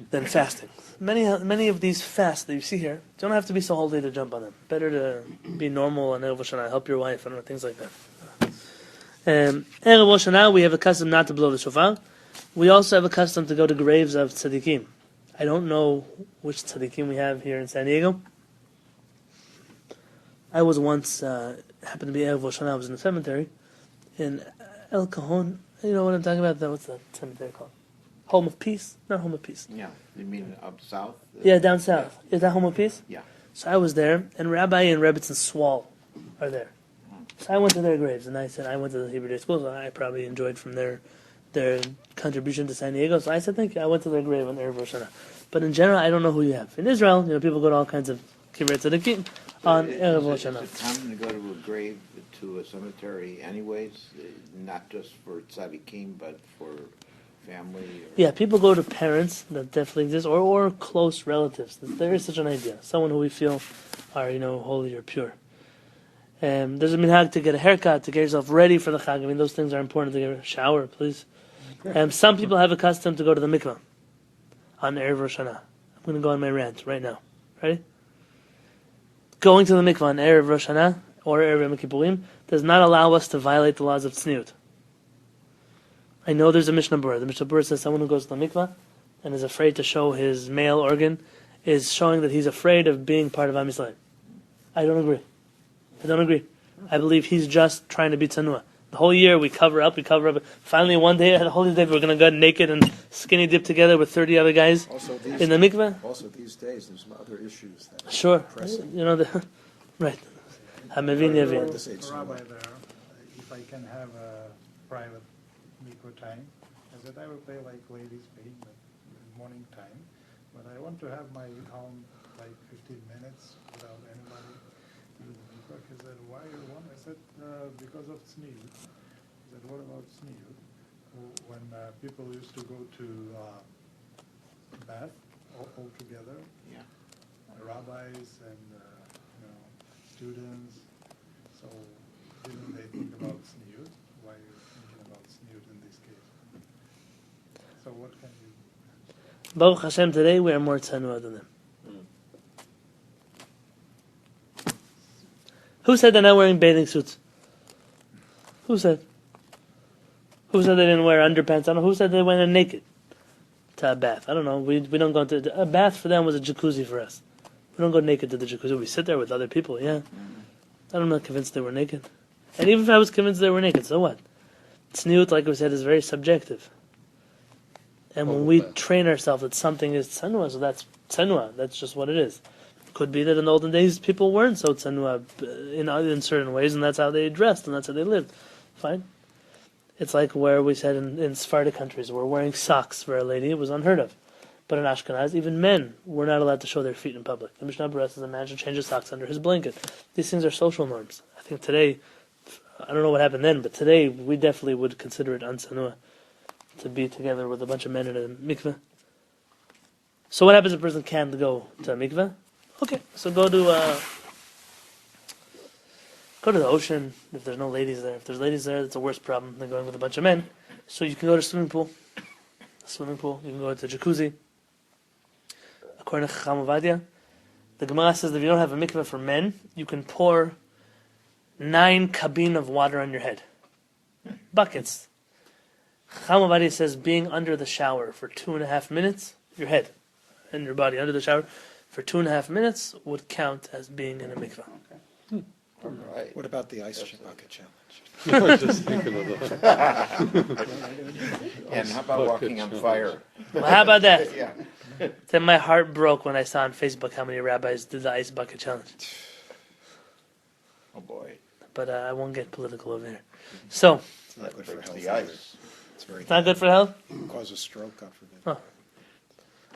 than fasting. Many of these fasts that you see here don't have to be so holy to jump on them. Better to be normal and Erev Rosh Hashanah, help your wife, and things like that. Erev Rosh Hashanah, we have a custom not to blow the shofar. We also have a custom to go to graves of tzaddikim. I don't know which tzaddikim we have here in San Diego. I was once, happened to be Erev Rosh Hashanah, I was in the cemetery in El Cajon. You know what I'm talking about? What's that cemetery called? Home of Peace? Not Home of Peace. Yeah, you mean up south? Yeah, down south. Is that Home of Peace? Yeah. So I was there, and Rabbi and Rebbitzin Swall are there. So I went to their graves, and I said I went to the Hebrew Day School, so I probably enjoyed from their contribution to San Diego. So I said thank you. I went to their grave on Erev Rosh Hashanah. But in general, I don't know who you have. In Israel, people go to all kinds of kibbutz tzaddikim. on Is Erev it- Rosh Is Hashanah. it common to go to a grave, to a cemetery anyways, not just for tzaddikim, but for family? Or? Yeah, people go to parents, that definitely exists, or close relatives. There is such an idea. Someone who we feel are, holy or pure. There's a minhag to get a haircut, to get yourself ready for the Chag. I mean, those things are important. To get a shower, please. Some people have a custom to go to the mikvah on Erev Rosh Hashanah. I'm going to go on my rant right now. Ready? Going to the mikvah on Erev Rosh Hashanah or Erev Yom Kippurim does not allow us to violate the laws of tzniut. I know there's a Mishnah Berurah. The Mishnah Berurah says someone who goes to the mikvah and is afraid to show his male organ is showing that he's afraid of being part of Am Yisrael. I don't agree. I believe he's just trying to be tzanua. The whole year we cover up. Finally, one day, the holy day, we're going to go naked and skinny dip together with 30 other guys Also in the mikveh. Also these days, there's some other issues that Sure. pressing. Right. Hamavin Yavin. To say it's Rabbi not. there, if I can have a private mikvah time, I said I will pay like ladies pay in morning time, but I want to have my home like 15 minutes without anybody. He said, why you want? I said, because of tzniut. He said, what about tzniut? When people used to go to bath all together, Yeah. rabbis and students, so didn't they think about tzniut? Why are you thinking about tzniut in this case? So what can you... Baruch Hashem, today we are more tzanua than them. Who said they're not wearing bathing suits? Who said? Who said they didn't wear underpants? I don't know. Who said they went in naked to a bath? I don't know. We don't go to a bath for them was a jacuzzi for us. We don't go naked to the jacuzzi. We sit there with other people. Yeah, I'm not convinced they were naked. And even if I was convinced they were naked, so what? Tzniut, like we said, is very subjective. And when we train ourselves that something is tzanua, so that's tzanua. That's just what it is. Could be that in the olden days people weren't so tzanua in certain ways, and that's how they dressed, and that's how they lived. Fine. It's like where we said in Sepharadic countries, where wearing socks for a lady was unheard of. But in Ashkenaz, even men were not allowed to show their feet in public. The Mishnah Berurah says a man should change his socks under his blanket. These things are social norms. I think today, I don't know what happened then, but today we definitely would consider it untzanua to be together with a bunch of men in a mikveh. So what happens if a person can't go to a mikveh? Okay, so go to the ocean if there's no ladies there. If there's ladies there, that's a worse problem than going with a bunch of men. So you can go to swimming pool. You can go to jacuzzi. According to Chacham Ovadia, the Gemara says that if you don't have a mikveh for men, you can pour 9 kabin of water on your head. Buckets. Chacham Ovadia says being under the shower for 2.5 minutes, your head and your body under the shower, for 2.5 minutes would count as being in a mikveh. All right. What about the ice bucket challenge? I was just thinking of that. And how about walking on fire? Well, how about that? Yeah. Then my heart broke when I saw on Facebook how many rabbis did the ice bucket challenge. Oh boy. But I won't get political over here. So, It's not good for Breaks health. the ice. It's very it's not good for health? It can cause a stroke, God forbid. Oh.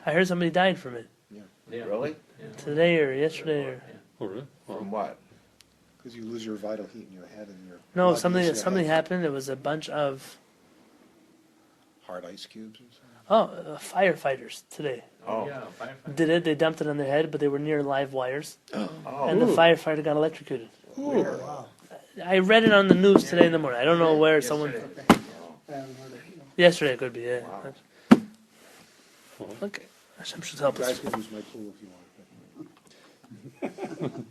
I heard somebody died from it. Yeah. Really? Yeah. Today or yesterday or... Oh, really? Wow. From what? Because you lose your vital heat in your head and your No, blood something leaves your head. happened. It was a bunch of Hard ice cubes or something. firefighters today. Oh. Yeah, firefighter. Did it, they dumped it on their head, but they were near live wires. Oh. And the firefighter got electrocuted. Where? Wow. I read it on the news today in the morning. I don't know where someone... Yesterday. I haven't heard of it. Yesterday it could be, yeah. Wow. Okay. Hashem should help You us. guys can use my pool if you want.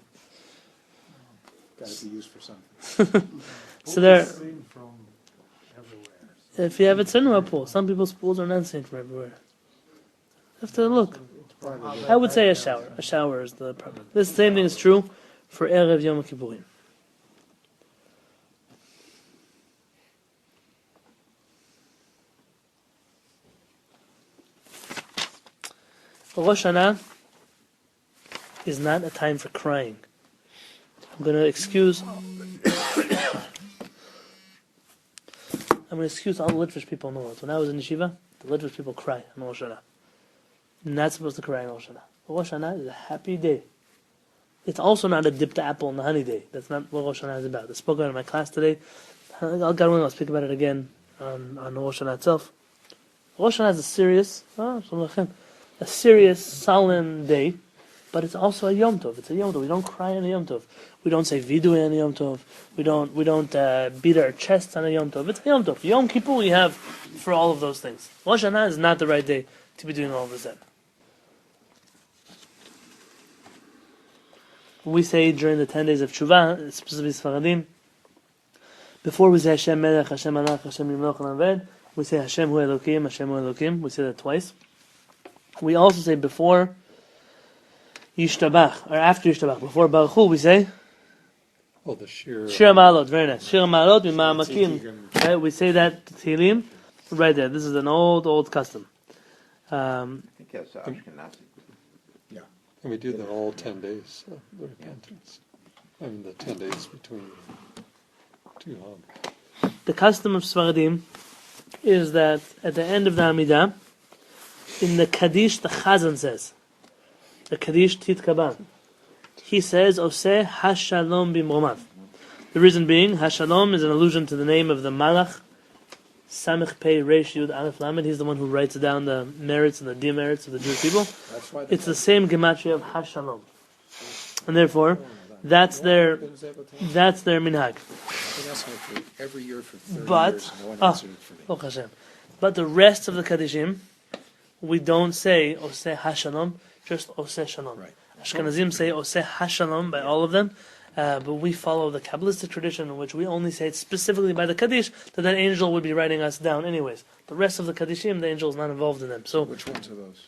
Got to be used for something. So there, Seen from everywhere. if you have a tzanua pool, some people's pools are not seen from everywhere. You have to look. I would say a shower. A shower is the problem. This same thing is true for Erev Yom Kippurim. Rosh Hashanah is not a time for crying. I'm going to excuse all the Litvish people in the world. When I was in yeshiva, the Litvish people cry on Rosh Hashanah. You're not supposed to cry on Rosh Hashanah. Rosh Hashanah is a happy day. It's also not a dipped apple in the honey day. That's not what Rosh Hashanah is about. I spoke about it in my class today. God willing, I'll speak about it again on Rosh Hashanah itself. Rosh Hashanah is a serious, solemn day, but it's also a Yom Tov. It's a Yom Tov. We don't cry on a Yom Tov. We don't say Vidui on a Yom Tov. We don't beat our chests on a Yom Tov. It's a Yom Tov. Yom Kippur we have for all of those things. Rosh Hashanah is not the right day to be doing all of this. We say during the 10 days of Tshuva, specifically Sephardim, before we say Hashem Melech, Hashem Malach, Hashem Yimloch Naved, we say Hashem Hu Elokim, Hashem Hu Elokim. We say that twice. We also say before Yishtabach, or after Yishtabach, before Baruch Hu, we say Oh, the Shir. Shir Ma'alot, very nice. Shir Ma'alot, Mima'amakim. Right, we say that Tehillim, right there. This is an old custom. I think that's Ashkenazi. And we do that all 10 days, the repentance. I mean, the 10 days between two Hom. The custom of Sephardim is that at the end of the Amidah, in the Kaddish, the Chazan says, the Kaddish Titkaban, he says, Oseh HaShalom b'mromav. The reason being, HaShalom is an allusion to the name of the Malach, Samech Pei Reish Yud Aleph Lamed. He's the one who writes down the merits and the demerits of the Jewish people. That's why It's the same gematria of HaShalom. And therefore, that's their minhag. I've been asking for every year for 30 But, years, no one answered it for me. Baruch Hashem. But the rest of the Kaddishim, we don't say Oseh HaShalom, just Oseh Shalom. Right. Ashkenazim say Oseh HaShalom by all of them, but we follow the Kabbalistic tradition in which we only say it specifically by the Kaddish, that angel would be writing us down anyways. The rest of the Kaddishim, the angel is not involved in them. So Which ones are those?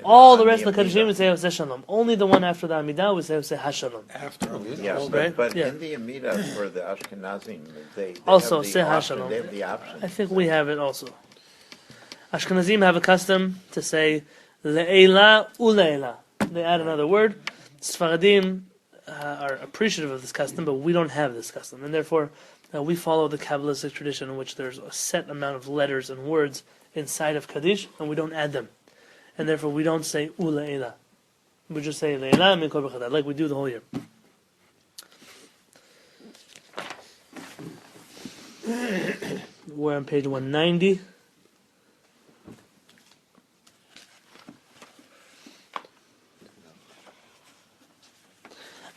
all the rest of the Kaddishim we say Oseh Shalom. Only the one after the Amidah we say Oseh HaShalom. After. Yes, Right? but Yeah. in the Amida for the Ashkenazim, they Also, have say the option. HaShalom. They have the option. I think we have it also. Ashkenazim have a custom to say Le'ela u'le'ela. They add another word. Sephardim are appreciative of this custom, but we don't have this custom. And therefore, we follow the Kabbalistic tradition in which there's a set amount of letters and words inside of Kaddish, and we don't add them. And therefore, we don't say u'le'ela. We just say Le'ela min kol b'chadad, like we do the whole year. We're on page 190.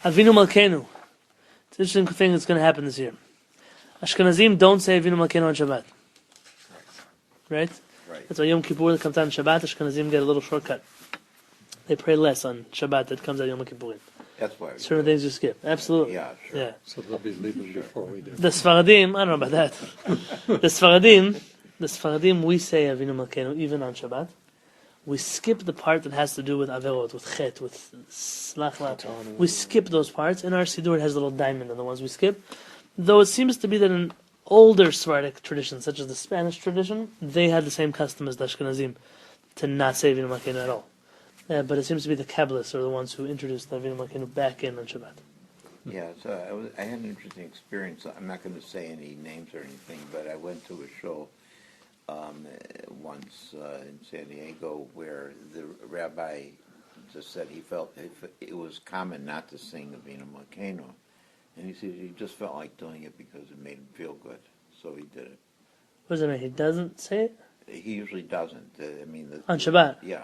Avinu Malkeinu. It's an interesting thing that's going to happen this year. Ashkenazim don't say Avinu Malkeinu on Shabbat. Right? Right. That's why Yom Kippur that comes out on Shabbat, Ashkenazim get a little shortcut. They pray less on Shabbat that comes out Yom Kippur. That's why. Certain things you skip. Absolutely. Yeah, sure. Yeah. So they'll be leaving before we do. The Sephardim, I don't know about that. The Sephardim, we say Avinu Malkeinu even on Shabbat. We skip the part that has to do with Averot, with Chet, with Slachla. We skip those parts. In our Siddur, it has a little diamond on the ones we skip. Though it seems to be that in older Sephardic traditions, such as the Spanish tradition, they had the same custom as the Ashkenazim to not say Avinu Malkeinu at all. But it seems to be the Kabbalists are the ones who introduced the Avinu Malkeinu back in on Shabbat. Yeah, so I had an interesting experience. I'm not going to say any names or anything, but I went to a show once in San Diego where the rabbi just said he felt it was common not to sing Avinu Malkeinu, and he said he just felt like doing it because it made him feel good, so he did it. What does that mean? He doesn't say it? He usually doesn't. On Shabbat? Yeah,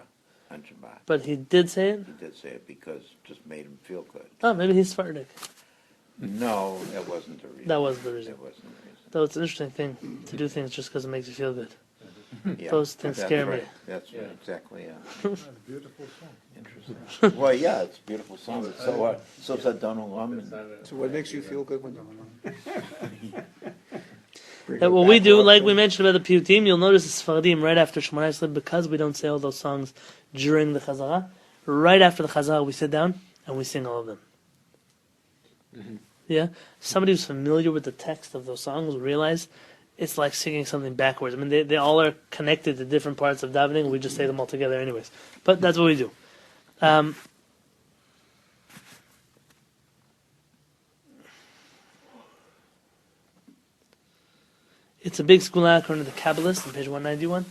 on Shabbat. But he did say it? He did say it because it just made him feel good. Oh, maybe he's Sephardic. No, that wasn't the reason. That wasn't the reason. That wasn't the reason. Though it's an interesting thing to do things just because it makes you feel good. Yeah, Those things that's scare me. right. That's right, exactly, yeah. Beautiful song. Interesting. Well, yeah, it's a beautiful song. It's so Sadon Olam. So what makes you feel good when And what we do, like we mentioned about the Piyutim, you'll notice the Sephardim right after Shemona Esrei, because we don't say all those songs during the Chazara, right after the Chazara we sit down and we sing all of them. Mm-hmm. Yeah? Somebody who's familiar with the text of those songs will realize it's like singing something backwards. I mean, they all are connected to different parts of davening. We just say them all together anyways. But that's what we do. It's a big skula according to the Kabbalists on page 191.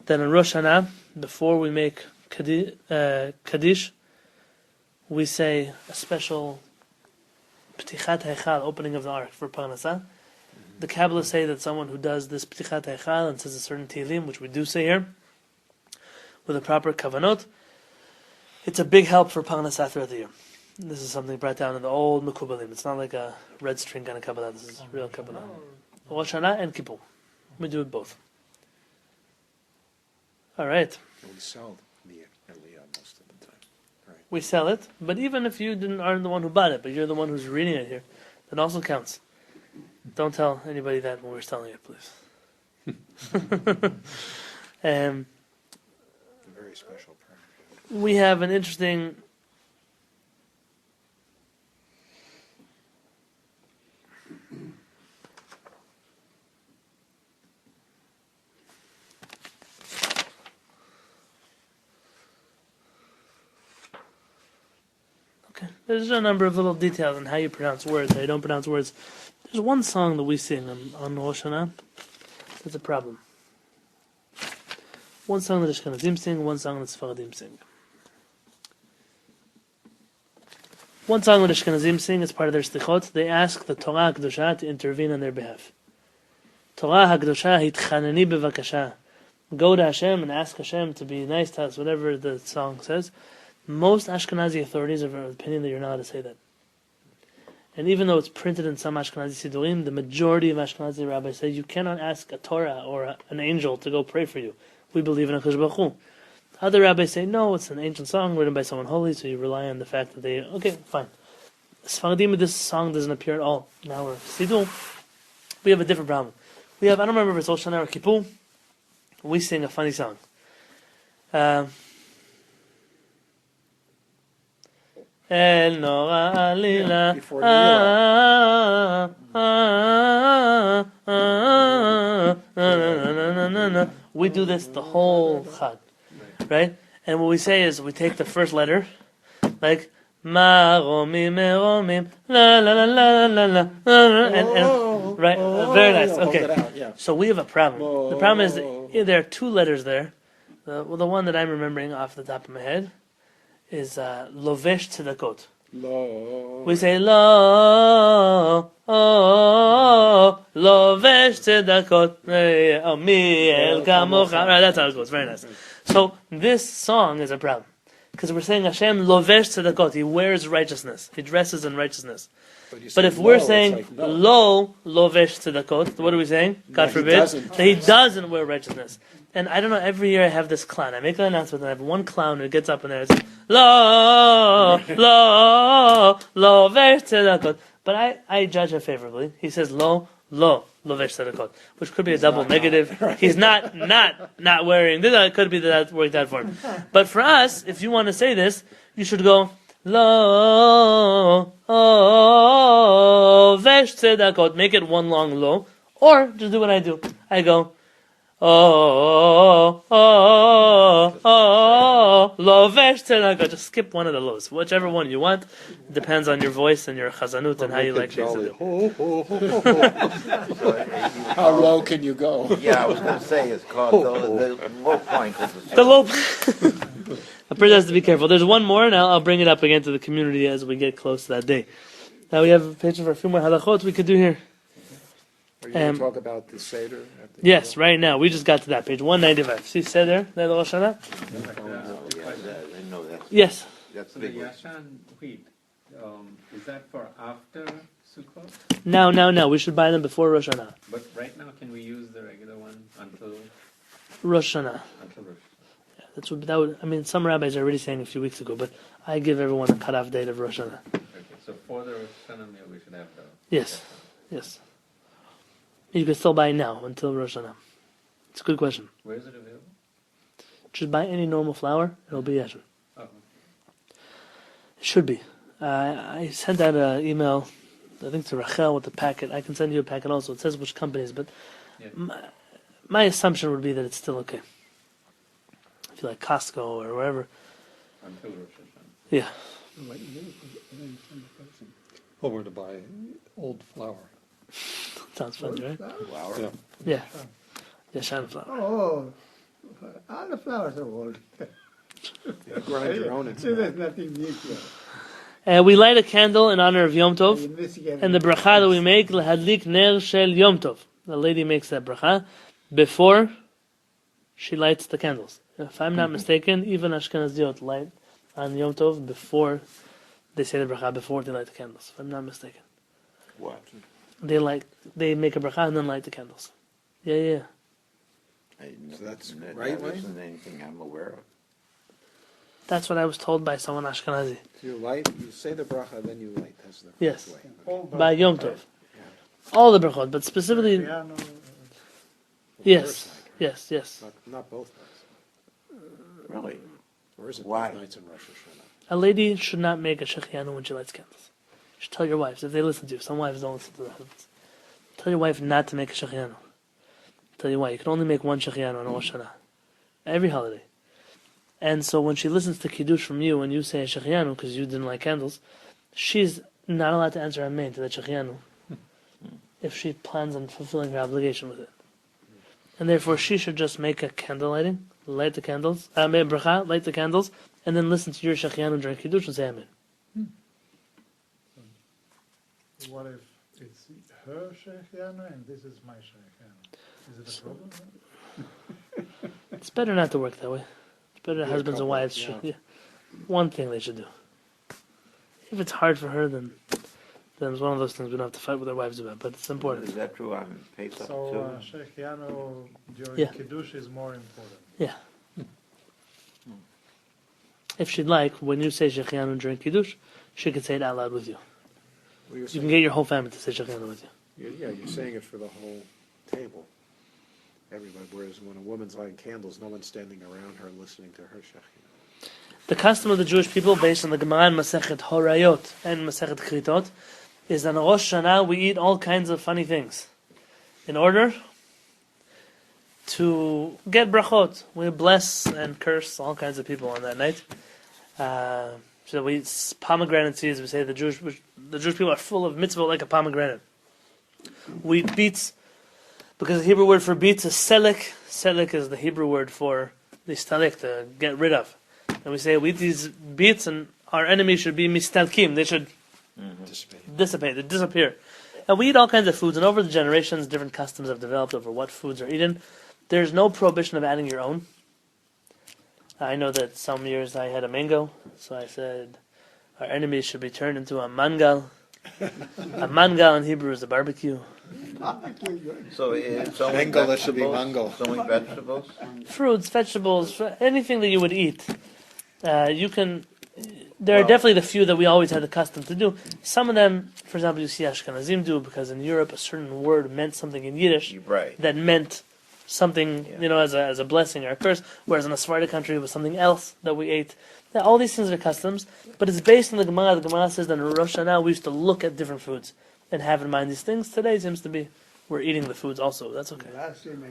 Then on Rosh Hashanah, before we make Kaddish, we say a special P'tichat Heichal, opening of the Ark, for Parnasah. The Kabbalists say that someone who does this P'tichat Heichal and says a certain Tehillim, which we do say here, with a proper kavanot, it's a big help for Parnasah throughout the year. This is something brought down in the old Mekubalim. It's not like a red string kind of Kabbalah. This is real Kabbalah. Rosh Hashanah and Kippur. We do it both. All right. We sell the Aliyah most of the time. Right. We sell it, but even if you aren't the one who bought it, but you're the one who's reading it here, that also counts. Don't tell anybody that when we're selling it, please. A very special prayer. We have an interesting... Okay, there's a number of little details on how you pronounce words, how you don't pronounce words. There's one song that we sing on Rosh Hashanah that's a problem. One song that Ashkenazim sing, one song that Sephardim sing. One song that Ashkenazim sing is part of their slichot. They ask the Torah HaKdosha to intervene on their behalf. Torah HaKdosha hitchaneni bevakasha. Go to Hashem and ask Hashem to be nice to us, whatever the song says. Most Ashkenazi authorities are of the opinion that you're not allowed to say that. And even though it's printed in some Ashkenazi Sidurim, the majority of Ashkenazi rabbis say you cannot ask a Torah or an angel to go pray for you. We believe in HaKadosh Baruch Hu. Other rabbis say, no, it's an ancient song written by someone holy, so you rely on the fact that they... Okay, fine. Sephardim, this song doesn't appear at all. Now we're Siddur. We have a different problem. I don't remember if it's Rosh Hashanah or Kippur. We sing a funny song. El Nora Alila. We do this the whole Chag, right? And what we say is we take the first letter, like Maromim Meromim la la la la la la, and right, very nice. Okay, so we have a problem. The problem is that there are two letters there. The one that I'm remembering off the top of my head is Lovesh Tzedakot. We say Lo Lovesh Tzedakot Mi El Kamocha. Right, that's how it goes. Very nice. So this song is a problem because we're saying Hashem Lovesh Tzedakot. He wears righteousness. He dresses in righteousness. But if we're saying Lo Lovesh Tzedakot, what are we saying? God forbid that he doesn't wear righteousness. And I don't know, every year I have this clown. I make an announcement and I have one clown who gets up in there and says, Lo Lovesh Tzedakot. But I judge him favorably. He says Lo Lovesh Tzedakot, which could be a double negative. Right. He's not wearing this. It could be that worked out for him. But for us, if you want to say this, you should go Lo Lovesh Tzedakot. Make it one long Lo. Or just do what I do. I go Lovesh Tzedakot. Just skip one of the lows. Whichever one you want. Depends on your voice and your chazanut and how you like things to do. How low can you go? Yeah, I was going to say it's called the low point. The low. A person has to be careful. There's one more, and I'll bring it up again to the community as we get close to that day. Now we have a page for a few more halachot we could do here. Are you going to talk about the Seder? Yes, right now. We just got to that page 195. See Seder? The Rosh Hashanah? Yes. That's the Yashan wheat. Is that for after Sukkot? No. We should buy them before Rosh Hashanah. But right now, can we use the regular one until Rosh Hashanah? Until Rosh Hashanah. That would. I mean, some rabbis are already saying a few weeks ago, but I give everyone a cutoff date of Rosh Hashanah. Okay, so for the Rosh Hashanah meal, we should have the... Yes. You can still buy it now until Rosh Hashanah. It's a good question. Where is it available? Just buy any normal flour. It'll be Yashan. Oh. It should be. I sent out an email, I think to Rachel with the packet. I can send you a packet also. It says which companies, but my assumption would be that it's still okay. If you like Costco or wherever. Until Rosh Hashanah. Yeah. Well, we're to buy old flour. Sounds fun, right? Flour? Yeah. Yashan flour. Oh, all the flowers are old. Grind your own. So there's nothing new here. We light a candle in honor of Yom I Tov, investigated and the bracha that we make, L'hadlik ner shel Yom Tov. The lady makes that bracha before she lights the candles. If I'm not mistaken, even Ashkenaziyot light on Yom Tov before they say the bracha, before they light the candles. If I'm not mistaken. What? They make a bracha and then light the candles. Yeah. So that's that right, That Wayne? isn't anything I'm aware of. That's what I was told by someone Ashkenazi. So you say the bracha, then you light. That's the Yes. way. All By brachot, Yom right? Tov. All the brachot, but specifically, Piano, yes. Not both nights. Really? Or is it Why? both nights in Rosh Hashanah? A lady should not make a shechianu when she lights candles. You should tell your wives, if they listen to you. Some wives don't listen to their husbands. Tell your wife not to make a shechianu. Tell you why. You can only make one shechianu on Rosh Hashanah. Every holiday. And so when she listens to kiddush from you when you say a shechianu because you didn't like candles, she's not allowed to answer amen to the shechianu if she plans on fulfilling her obligation with it. And therefore she should just make a candle lighting, light the candles, make bracha, light the candles, and then listen to your shechianu during kiddush and say amen. what if it's her shechianu and this is my shechianu? Is it a problem? It's better not to work that way. It's better that Yeah, husbands and couple, wives should. Yeah. One thing they should do. If it's hard for her, then it's one of those things we don't have to fight with our wives about. But it's important. Is that true on Pesach So too? shechianu during Yeah. kiddush is more important. Yeah. If she'd like, when you say shechianu during kiddush, she could say it out loud with you. Well, you're You saying, can get your whole family to say shechianu with you. you're saying it for the whole table. Everybody. Whereas when a woman's lighting candles, no one's standing around her listening to her shechina. The custom of the Jewish people, based on the Gemara and Masechet Horayot and Masechet Kritot, is that on Rosh Hashanah we eat all kinds of funny things in order to get brachot. We bless and curse all kinds of people on that night. So we eat pomegranate seeds. We say the Jewish people are full of mitzvot like a pomegranate. We eat beets because the Hebrew word for beets is selek. Selek is the Hebrew word for the stalek, to get rid of. And we say we eat these beets and our enemies should be mistalkim. They should dissipate, they disappear. And we eat all kinds of foods, and over the generations, different customs have developed over what foods are eaten. There's no prohibition of adding your own. I know that some years I had a mango, so I said our enemies should be turned into a mangal. A mangal in Hebrew is a barbecue. So it's only Mango, should be vegetables? mango. It's only vegetables? Fruits, vegetables, anything that you would eat. You can. There are Well- definitely the few that we always had the custom to do. Some of them, for example, you see Ashkenazim do, because in Europe a certain word meant something in Yiddish You're right. that meant something, Yeah. as a blessing or a curse, whereas in a Sepharadic country it was something else that we ate. Now, all these things are customs, but it's based on the Gemara. The Gemara says that in Rosh Hashanah we used to look at different foods and have in mind these things. Today seems to be we're eating the foods also. That's okay. Last year, my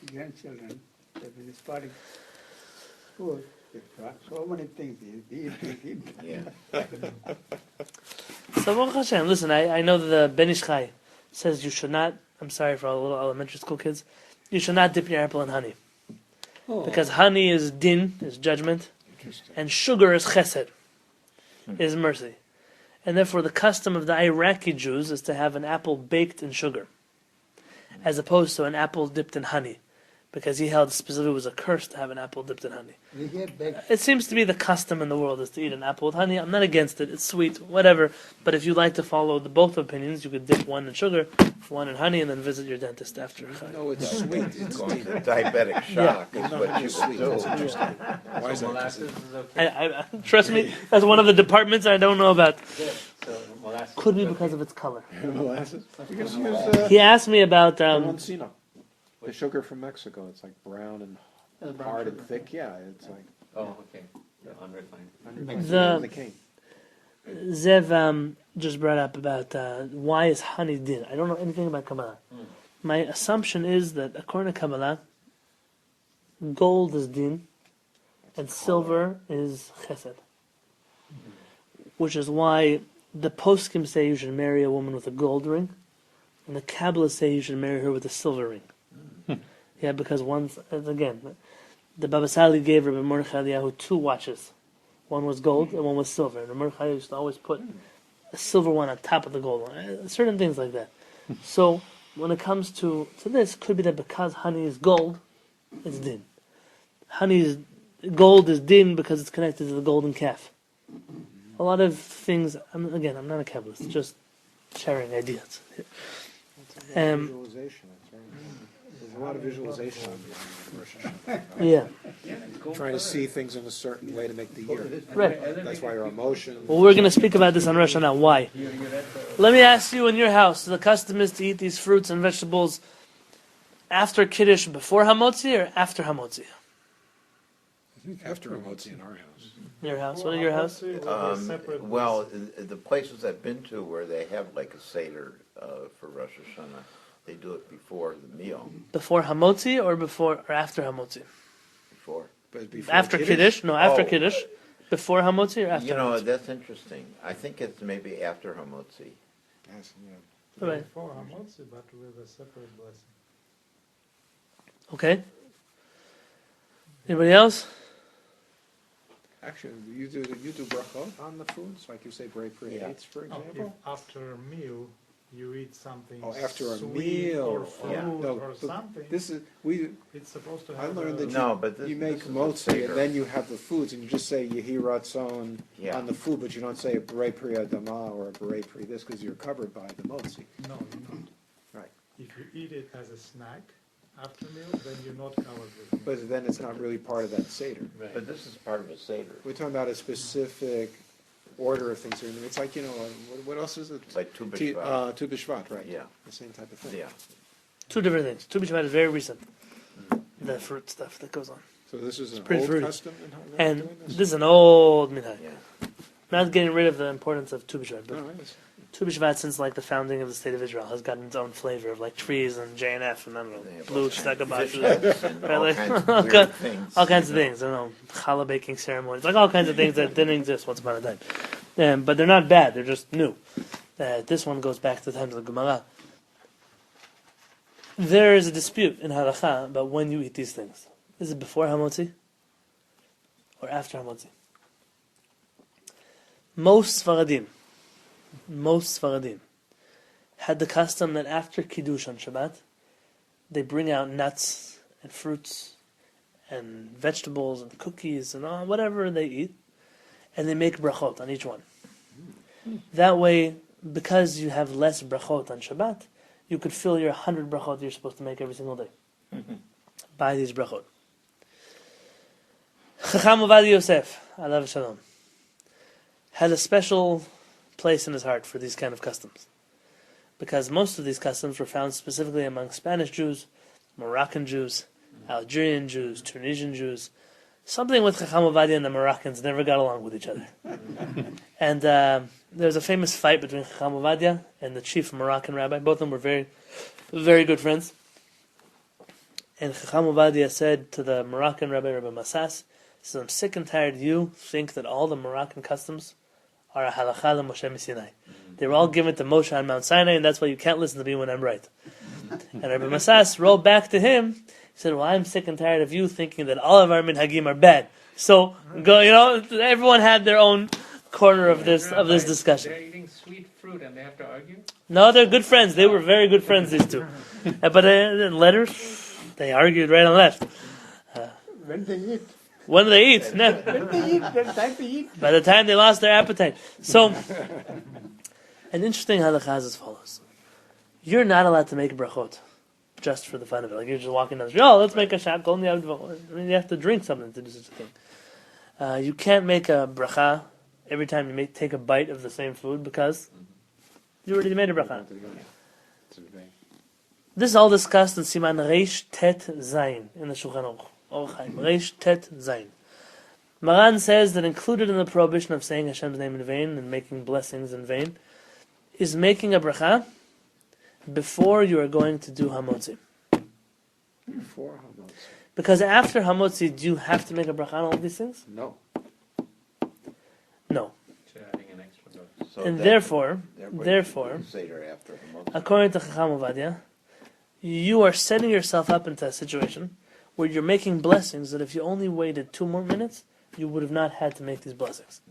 grandchildren, that was Sephardic food, they brought so many things. They eat. Yeah. So Baruch Hashem, listen, I know that the Ben Ish Chai says you should not, I'm sorry for all the little elementary school kids, you should not dip your apple in honey. Because honey is din, is judgment, and sugar is chesed, is mercy. And therefore the custom of the Iraqi Jews is to have an apple baked in sugar, as opposed to an apple dipped in honey. Because he held specifically it was a curse to have an apple dipped in honey. We get back. It seems to be the custom in the world is to eat an apple with honey. I'm not against it. It's sweet, whatever. But if you like to follow the both opinions, you could dip one in sugar, one in honey, and then visit your dentist after. No, it's sweet. It's Going to diabetic shock is No, what you it's would sweet. do. That's interesting. Why is So that? molasses is okay? I trust me, that's one of the departments I don't know about. Good. So molasses Could be is because okay. of its color. Molasses? You can just use He asked me about Moncino. The sugar from Mexico. It's like brown and hard and thick. Yeah, it's like Oh, okay. The unrefined. The- cane. Zev just brought up about why is honey din. I don't know anything about Kabbalah. My assumption is that according to Kabbalah, gold is din and silver is chesed. Which is why the poskim say you should marry a woman with a gold ring, and the Kabbalists say you should marry her with a silver ring. Yeah, because again, the Baba Sali gave Rabbi Mordechai Eliyahu 2 watches. One was gold and one was silver. And the Mordechai used to always put a silver one on top of the gold one. Certain things like that. So when it comes to this, it could be that because honey is gold, it's din. Gold is din because it's connected to the golden calf. A lot of things, I'm not a Kabbalist, just sharing ideas. Visualization. That's right. There's a lot of visualization on Rosh Hashanah. Yeah. Trying to see things in a certain way to make the year. Right. That's why your emotions. Well, we're going to speak about this on Rosh Hashanah. Why? Let me ask you, in your house, the custom is to eat these fruits and vegetables after Kiddush, before Hamotzi, or after Hamotzi? After Hamotzi in our house. Your house? What in your house? Well, the places I've been to where they have like a Seder for Rosh Hashanah, they do it before the meal. Before Hamotzi or after Hamotzi? Before. But before After Kiddush? No, after Oh. Kiddush. Before Hamotzi or after You know, Hamotzi? that's interesting. I think it's maybe after Hamotzi. Yes, yeah. Right. Before Hamotzi, but with a separate blessing. Okay. Anybody else? Actually, you do brachot on the foods, like you say, break for Yeah. eights, for If example. after a meal you eat something Oh, after a sweet meal. or fruit Yeah. No, or but something, This is it's supposed to I have learned a, that No, but you make this is a motzi, Seder. and then you have the foods, and you just say yehi ratzon Yeah. on the food, but you don't say a beret pri adama or a beret pri this because you're covered by the motzi. no, you're not. Right. If you eat it as a snack after meal, then you're not covered with it. But then it's not really part of that seder. But this is part of a Seder. We're talking about a specific order of things here. It's like, what else is it? It's like Tu Tu B'Shvat. B'Shvat, right? Yeah. The same type of thing. Yeah. Two different things. Tu B'Shvat is very recent. The fruit stuff that goes on. So this is an pretty old fruity. custom in how And doing this this? is an old minhag. Yeah. Not getting rid of the importance of Tu B'Shvat, but No, it's- Tu B'Shvat, since like the founding of the state of Israel, has gotten its own flavor of like trees and JNF and I don't know, They have blue all kinds of shtakabash, fish and Right, all like- kinds of all weird kind- things. all kinds of you know. things. I don't know, challah baking ceremonies, like all kinds of things that didn't exist once upon a time. But they're not bad; they're just new. This one goes back to the times of the Gemara. There is a dispute in halacha about when you eat these things. Is it before Hamotzi or after Hamotzi? Most Sfaradim had the custom that after Kiddush on Shabbat, they bring out nuts and fruits and vegetables and cookies and all, whatever they eat, and they make brachot on each one. That way, because you have less brachot on Shabbat, you could fill your 100 brachot you're supposed to make every single day by these brachot. Chacham Ovadia Yosef, alav shalom, had a special place in his heart for these kind of customs, because most of these customs were found specifically among Spanish Jews, Moroccan Jews, Algerian Jews, Tunisian Jews. Something with Chacham Ovadia and the Moroccans never got along with each other. And there was a famous fight between Chacham Ovadia and the chief Moroccan rabbi. Both of them were very, very good friends. And Chacham Ovadia said to the Moroccan rabbi, Rabbi Massas, he said, I'm sick and tired you think that all the Moroccan customs are a halacha le Moshe Sinai. They were all given to Moshe on Mount Sinai, and that's why you can't listen to me when I'm right. And Rabbi Massas rolled back to him. He said, well, I'm sick and tired of you thinking that all of our minhagim are bad. So, everyone had their own corner of this discussion. They're eating sweet fruit and they have to argue? No, they're good friends. They were very good friends, these two. But in letters, they argued right and left. When they eat, When do they eat? No. when they eat, there's time to eat. By the time they lost their appetite. So, an interesting halakha is as follows. You're not allowed to make brachot just for the fun of it. Like you're just walking down the street, let's make a shakol. I mean, you have to drink something to do such a thing. You can't make a bracha every time you take a bite of the same food because you already made a bracha. This is all discussed in Siman Reish Tet Zayin in the Shulchan Aruch. Reish Tet Zayin. Maran says that included in the prohibition of saying Hashem's name in vain and making blessings in vain is making a bracha before you are going to do hamotzi. Before Hamotzi. Because after hamotzi, do you have to make a bracha on all of these things? No. No. So you're adding an extra dose. So And that- therefore, therefore, Seder after Hamotzi. according to Chacham Ovadia, you are setting yourself up into a situation where you're making blessings that if you only waited 2 more minutes, you would have not had to make these blessings.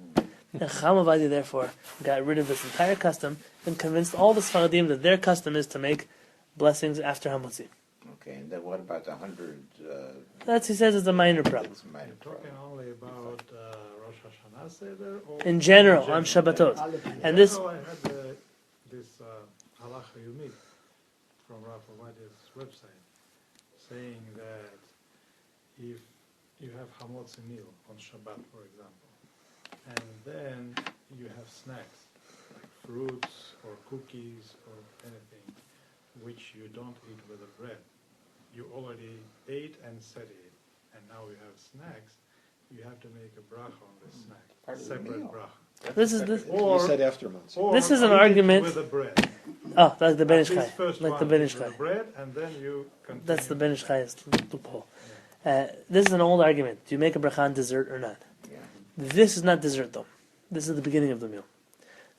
And Chacham Ovadia therefore got rid of this entire custom and convinced all the Sephardim that their custom is to make blessings after Hamotzi. Okay, and then what about the 100? That's, he says, it's a minor problem. It's a minor You're problem. talking only about Rosh Hashanah Seder? Or In general, on Shabbatot. And this, I had this halacha yumit from Rav Ovadia's website saying that if you have hamotzi meal on Shabbat, for example, and then you have snacks like fruits or cookies or anything which you don't eat with the bread, you already ate and said it, and now you have snacks, you have to make a bracha on this snack, Part of the separate meal. bracha. this is this. You said after months. Or This is an eat it argument- with the bread. Oh, like the Ben At Ish Chai. least first Like the one Ben is Ish with Chai. the bread, and then you continue. That's the Ben Ish Chai's loophole. This is an old argument. Do you make a bracha on dessert or not? Yeah. This is not dessert though. This is the beginning of the meal.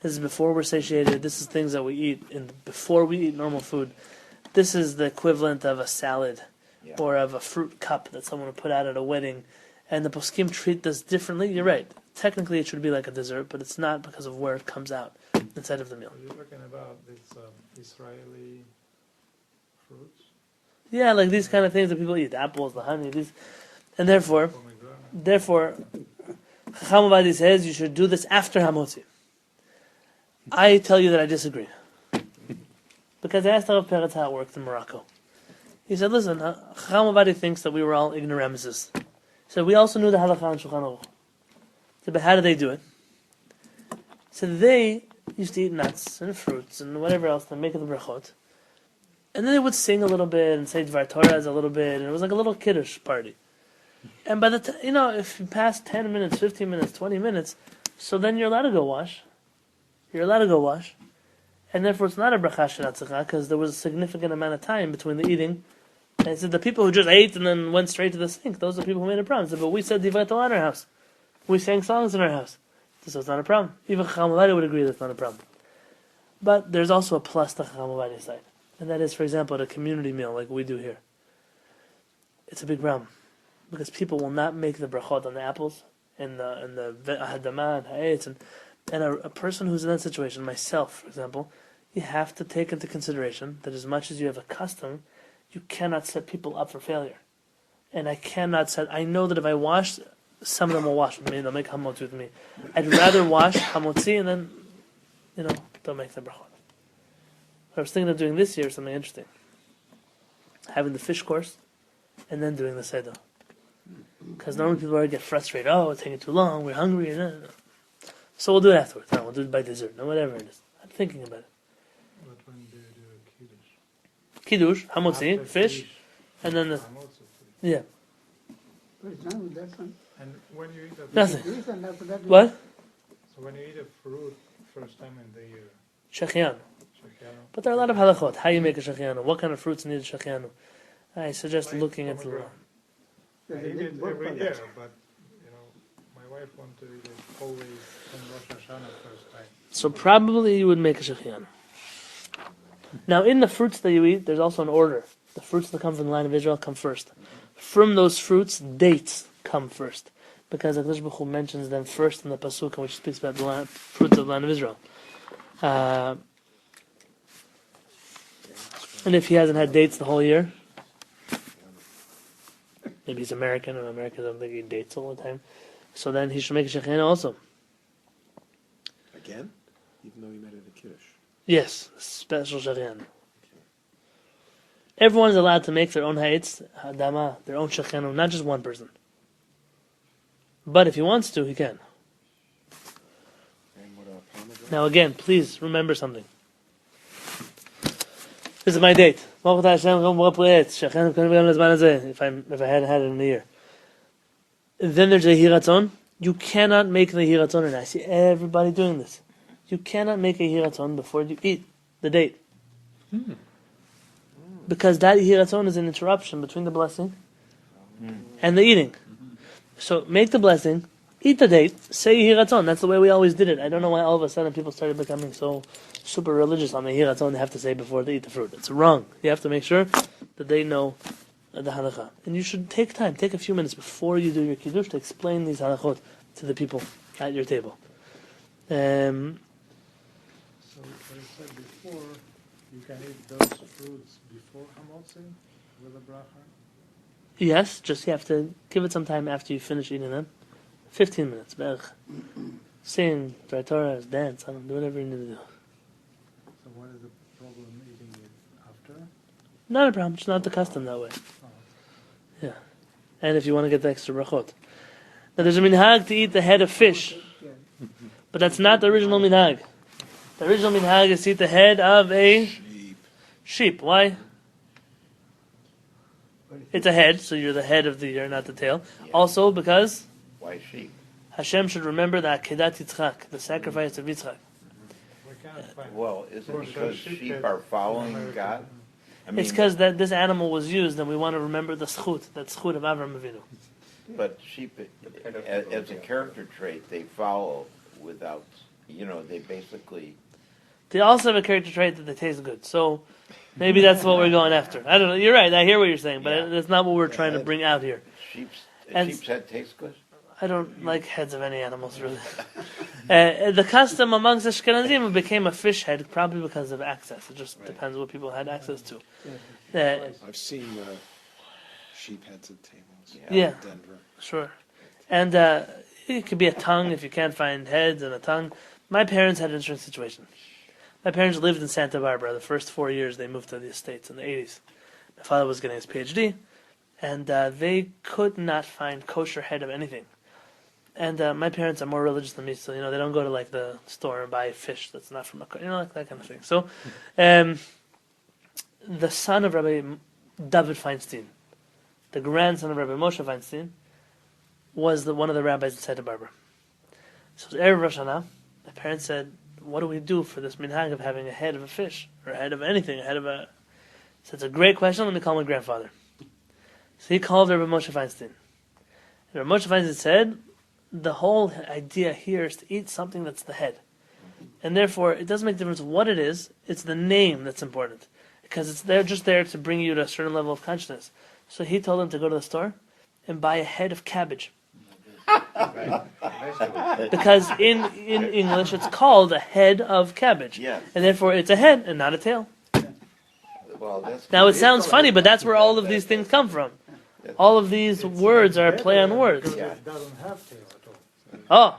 This is before we're satiated. This is things that we eat before we eat normal food. This is the equivalent of a salad Yeah. or of a fruit cup that someone would put out at a wedding. And the poskim treat this differently. You're right. Technically it should be like a dessert, but it's not because of where it comes out inside of the meal. Are you talking about this Israeli fruits? Yeah, like these kind of things that people eat. The apples, the honey, these. And therefore, Chacham Ovadia says you should do this after Hamotzi. I tell you that I disagree. Because I asked Rav Peretz how it worked in Morocco. He said, listen, Chacham Ovadia thinks that we were all ignoramuses. He said, we also knew the halakha on Shulchan Aruch. He said, but how did they do it? He said, they used to eat nuts and fruits and whatever else to make the brachot. And then they would sing a little bit and say Dvar Torah a little bit, and it was like a little kiddush party. And by the time, if you pass 10 minutes, 15 minutes, 20 minutes, so then you're allowed to go wash. You're allowed to go wash. And therefore it's not a bracha sheratzach, because there was a significant amount of time between the eating. And he said the people who just ate and then went straight to the sink, those are people who made a problem. He said, but we said Divrei Torah in our house. We sang songs in our house. So it's not a problem. Even Chacham Ovadia would agree that's not a problem. But there's also a plus to Chacham Ovadia's side. And that is, for example, at a community meal like we do here. It's a big problem. Because people will not make the brachot on the apples and the hadamah and ha'etz. And a person who's in that situation, myself, for example, you have to take into consideration that as much as you have a custom, you cannot set people up for failure. And I know that if I wash, some of them will wash with me, they'll make hamotzi with me. I'd rather wash hamotzi and then, they'll make the brachot. What I was thinking of doing this year is something interesting. Having the fish course, and then doing the seder. Because normally people already get frustrated. Oh, it's taking too long, we're hungry. So we'll do it afterwards. No, we'll do it by dessert. No, whatever it is. I'm thinking about it. But when do you do a kiddush? Kiddush, hamotzi, After fish, fish, and then the... hamotzi. Yeah. But it's not with that one. And when you eat a Nothing. This and after that. What? So when you eat a fruit first time in the year, Shechianu. shachianu, But there are a lot of halachot. How you make a shechianu? What kind of fruits need a shechianu? I suggest like looking at the law. I eat it every year, but my wife wants to eat it always on Rosh Hashanah first time. So probably you would make a shechianu. Now in the fruits that you eat, there's also an order. The fruits that come from the line of Israel come first. From those fruits, dates come first. Because HaKadosh Baruch Hu mentions them first in the Pasuk, which speaks about the fruits of the land of Israel. And if he hasn't had dates the whole year, maybe he's American, and Americans don't think he dates all the time, so then he should make a shechianu also. Again? Even though he made it a kiddush. Yes, special shechianu. Everyone is allowed to make their own ha'etz, hadama, their own shechianu, not just one person. But if he wants to, he can. And what a pomegranate? Now again, please remember something. This is my date. If I hadn't had it in a year. Then there's a hiratzon. You cannot make the hiratzon, and I see everybody doing this. You cannot make a hiratzon before you eat the date. Because that hiratzon is an interruption between the blessing and the eating. So make the blessing, eat the date, say hiratzon. That's the way we always did it. I don't know why all of a sudden people started becoming so super religious on the hiratzon they have to say before they eat the fruit. It's wrong. You have to make sure that they know the halakha. And you should take time, take a few minutes before you do your kiddush to explain these halakhot to the people at your table. So, what I said before, you can eat those fruits before Hamotzin with a bracha? Yes, just you have to give it some time after you finish eating them. 15 minutes, berch. Sing, try Torah, dance, I don't do whatever you need to do. So what is the problem eating it after? Not a problem, it's not the custom that way. Oh, Yeah. And if you want to get the extra brachot. Now there's a minhag to eat the head of fish, but that's not the original minhag. The original minhag is to eat the head of a sheep. Why? It's a head, so you're the head of the year, not the tail. Yeah. Also because Why sheep? Hashem should remember the Akedat Yitzchak, the sacrifice of Yitzchak. we can't find Well, is it Rosh because Hashanah sheep are following American. God? I It's because that this animal was used, and we want to remember the schut, that schut of Avram Avinu. But sheep, as a character trait, they follow without, they basically, They also have a character trait that they taste good. So maybe that's what we're going after. I don't know. You're right. I hear what you're saying, but Yeah. that's not what we're trying to bring out here. And- sheep's head tastes good? I don't like heads of any animals, really. The custom amongst Ashkenazim became a fish head, probably because of access. It just depends what people had access to. I've seen sheep heads at tables. Yeah. In Denver. Sure. And it could be a tongue if you can't find heads and a tongue. My parents had an interesting situation. My parents lived in Santa Barbara. The first 4 years they moved to the States in the 80s. My father was getting his PhD, and they could not find kosher head of anything. And my parents are more religious than me, so they don't go to like the store and buy fish that's not from a like that kind of thing. So, the son of Rabbi David Feinstein, the grandson of Rabbi Moshe Feinstein, was one of the rabbis in Santa Barbara. So it was Erev Rosh Hashanah. My parents said, "What do we do for this minhag of having a head of a fish or a head of anything, a head of a?" So it's a great question. Let me call my grandfather. So he called Rabbi Moshe Feinstein. And Rabbi Moshe Feinstein said, the whole idea here is to eat something that's the head. And therefore, it doesn't make a difference what it is, it's the name that's important. Because they're just there to bring you to a certain level of consciousness. So he told him to go to the store and buy a head of cabbage. Because in English, it's called a head of cabbage. Yeah. And therefore, it's a head and not a tail. Well, that's Now, it sounds funny, but that's where all of these things come from. All of these words are a play on words. Yeah. It doesn't have tail at all. Oh.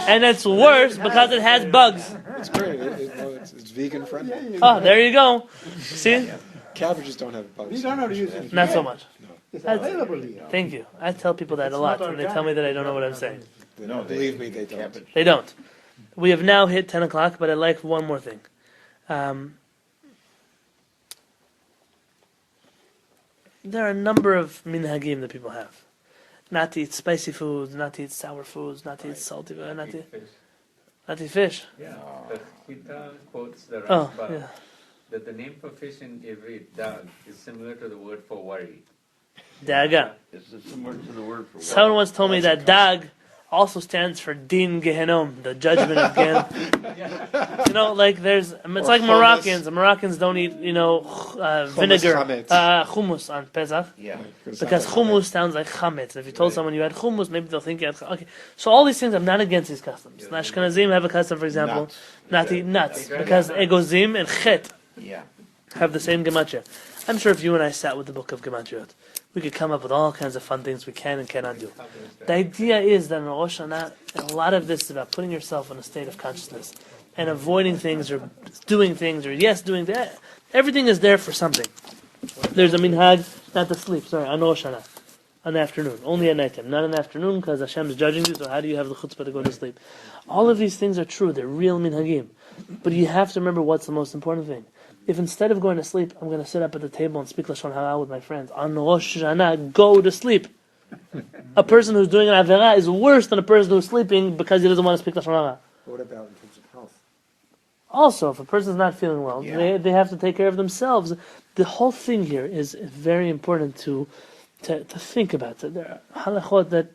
And it's worse because it has bugs. It's great. It's vegan friendly. Oh, there you go. See? Cabbages don't have bugs. We don't know to use it. Not so much. It's That's- available here. Thank you. I tell people that a lot, and they tell me that I don't know what I'm saying. No, Believe me, they don't. cabbage. They don't. We have now hit 10 o'clock, but I'd like one more thing. There are a number of minhagim that people have. Not to eat spicy foods, not to eat sour foods, not to eat salty food, not to eat fish. Yeah, the Gita quotes the Oh, Rashba yeah. that the name for fish in Ivrit, dag, is similar to the word for worry. Daga. Is it similar to the word for Someone what? once told me that dag also stands for din gehenom, the judgment of Gehenna. Like it's like hummus. Moroccans. Moroccans don't eat, vinegar, chametz. hummus on Pesach. Yeah. Because hummus sounds like chametz. If you told someone you had hummus, maybe they'll think you had chametz. Okay, so all these things, I'm not against these customs. The Ashkenazim have a custom, for example, Nuts. not to eat nuts, because egozim and chet Yeah. have the same gematria. I'm sure if you and I sat with the book of gematriot, we could come up with all kinds of fun things we can and cannot do. The idea is that in Rosh Hashanah, a lot of this is about putting yourself in a state of consciousness and avoiding things or doing things or doing that. Everything is there for something. There's a minhag not to sleep, on Rosh Hashanah, on the afternoon, only at nighttime, not in the afternoon because Hashem is judging you, so how do you have the chutzpah to go to sleep? All of these things are true, they're real minhagim. But you have to remember what's the most important thing. If instead of going to sleep, I'm going to sit up at the table and speak Lashon Hara with my friends, on Rosh Hashanah, go to sleep. A person who's doing an Avera is worse than a person who's sleeping because he doesn't want to speak Lashon Hara. What about in terms of health? Also, if a person's not feeling well, Yeah. they have to take care of themselves. The whole thing here is very important to think about. There are halachot that,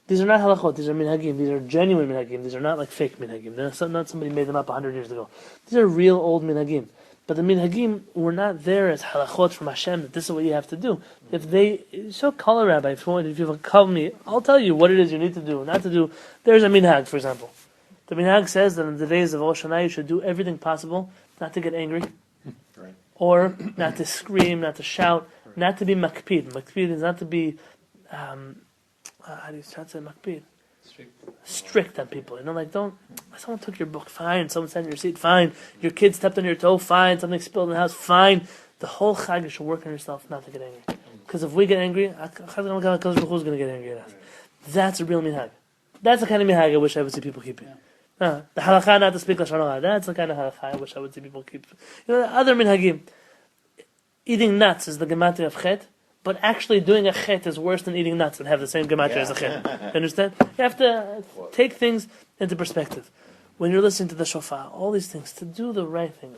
these are not halachot, these are minhagim, these are genuine minhagim, these are not like fake minhagim. They're not somebody made them up 100 years ago. These are real old minhagim. But the minhagim were not there as halachot from Hashem that this is what you have to do. If they so call a rabbi, if you call me, I'll tell you what it is you need to do, not to do. There's a minhag, for example. The minhag says that in the days of Rosh Hashanah you should do everything possible not to get angry, Right. or not to scream, not to shout, not to be makpid. Makpid is not to be how do you say makpid? Strict on people, like don't. Someone took your book, fine. Someone sat in your seat, fine. Your kid stepped on your toe, fine. Something spilled in the house, fine. The whole chag you should work on yourself not to get angry, because if we get angry, who's going to get angry at us? That's a real minhag. That's the kind of minhag I wish I would see people keeping. The halakha not to speak lashon hara. That's the kind of halakha I wish I would see people keep. The other minhagim, eating nuts is the gematria of chet. But actually doing a chet is worse than eating nuts and have the same gematria as a chet. You understand? You have to take things into perspective. When you're listening to the shofar, all these things, to do the right thing.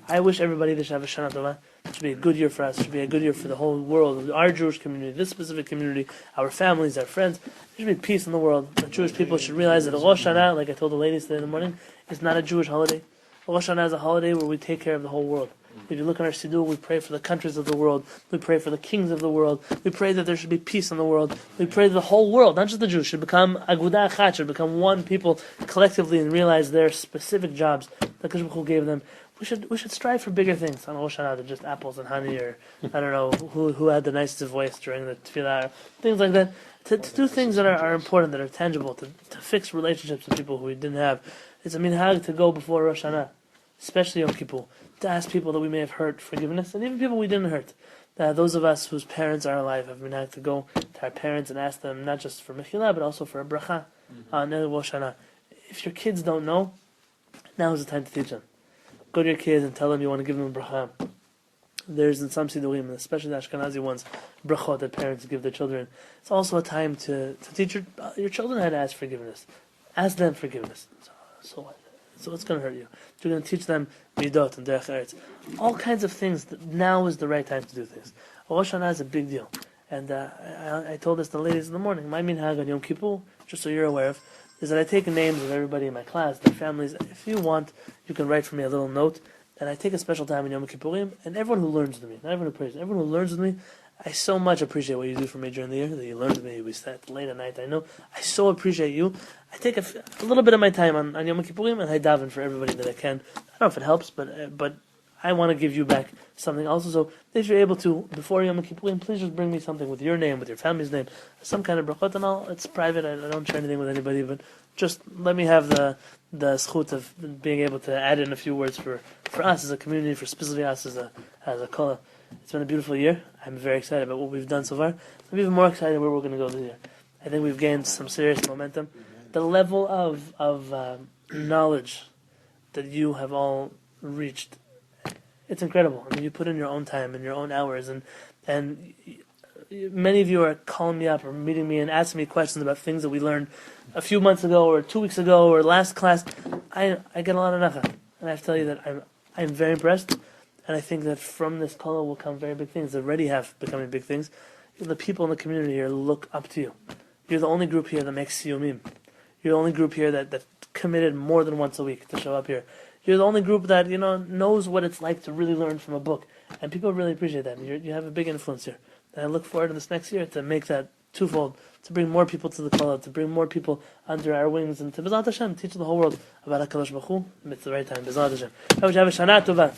I wish everybody should have a Shana Tova. It should be a good year for us. It should be a good year for the whole world, our Jewish community, this specific community, our families, our friends. There should be peace in the world. The Jewish people should realize that Rosh Hashanah, like I told the ladies today in the morning, is not a Jewish holiday. Rosh Hashanah is a holiday where we take care of the whole world. If you look on our Siddur, we pray for the countries of the world. We pray for the kings of the world. We pray that there should be peace in the world. We pray that the whole world, not just the Jews, should become agudah achat, should become one people collectively and realize their specific jobs that Kadosh Baruch Hu gave them. We should strive for bigger things on Rosh Hashanah than just apples and honey, or I don't know who had the nicest voice during the tefillah, things like that. To do things that are important, that are tangible, to fix relationships with people who we didn't have. It's a minhag to go before Rosh Hashanah, especially Yom Kippur, to ask people that we may have hurt forgiveness, and even people we didn't hurt. Those of us whose parents are alive have been asked to go to our parents and ask them not just for Kehillah, but also for a bracha on Rosh Hashanah. If your kids don't know, now is the time to teach them. Go to your kids and tell them you want to give them a bracha. There's in some Siddurim, especially the Ashkenazi ones, brachot that parents give their children. It's also a time to teach your children how to ask forgiveness. Ask them forgiveness. So what? So it's going to hurt you. You're going to teach them midot and derech eretz. All kinds of things. Now is the right time to do things. Rosh Hashanah is a big deal. And I told this to the ladies in the morning. My minhag on Yom Kippur, just so you're aware of, is that I take names of everybody in my class, their families. If you want, you can write for me a little note. And I take a special time in Yom Kippurim. And everyone who learns with me, not everyone who prays, everyone who learns with me, I so much appreciate what you do for me during the year, that you learn with me, we sat late at night, I know. I so appreciate you. I take a little bit of my time on Yom Kippurim, and I daven for everybody that I can. I don't know if it helps, but I want to give you back something also. So if you're able to, before Yom Kippurim, please just bring me something with your name, with your family's name, some kind of brachot, and it's private, I don't share anything with anybody, but just let me have the zchut of being able to add in a few words for us as a community, for specifically us as a kollel. It's been a beautiful year. I'm very excited about what we've done so far. I'm even more excited where we're going to go this year. I think we've gained some serious momentum. The level of knowledge that you have all reached, it's incredible. I mean, you put in your own time and your own hours, and many of you are calling me up or meeting me and asking me questions about things that we learned a few months ago or 2 weeks ago or last class. I get a lot of nachat, and I have to tell you that I'm very impressed. And I think that from this kollel will come very big things. They already have becoming big things. The people in the community here look up to you. You're the only group here that makes siyumim. You're the only group here that committed more than once a week to show up here. You're the only group that knows what it's like to really learn from a book. And people really appreciate that. You have a big influence here. And I look forward to this next year to make that twofold, to bring more people to the kollel, to bring more people under our wings, and to B'ezrat Hashem teach the whole world about HaKadosh Baruch Hu. It's the right time. B'ezrat Hashem. I wish you have a Shana Tova.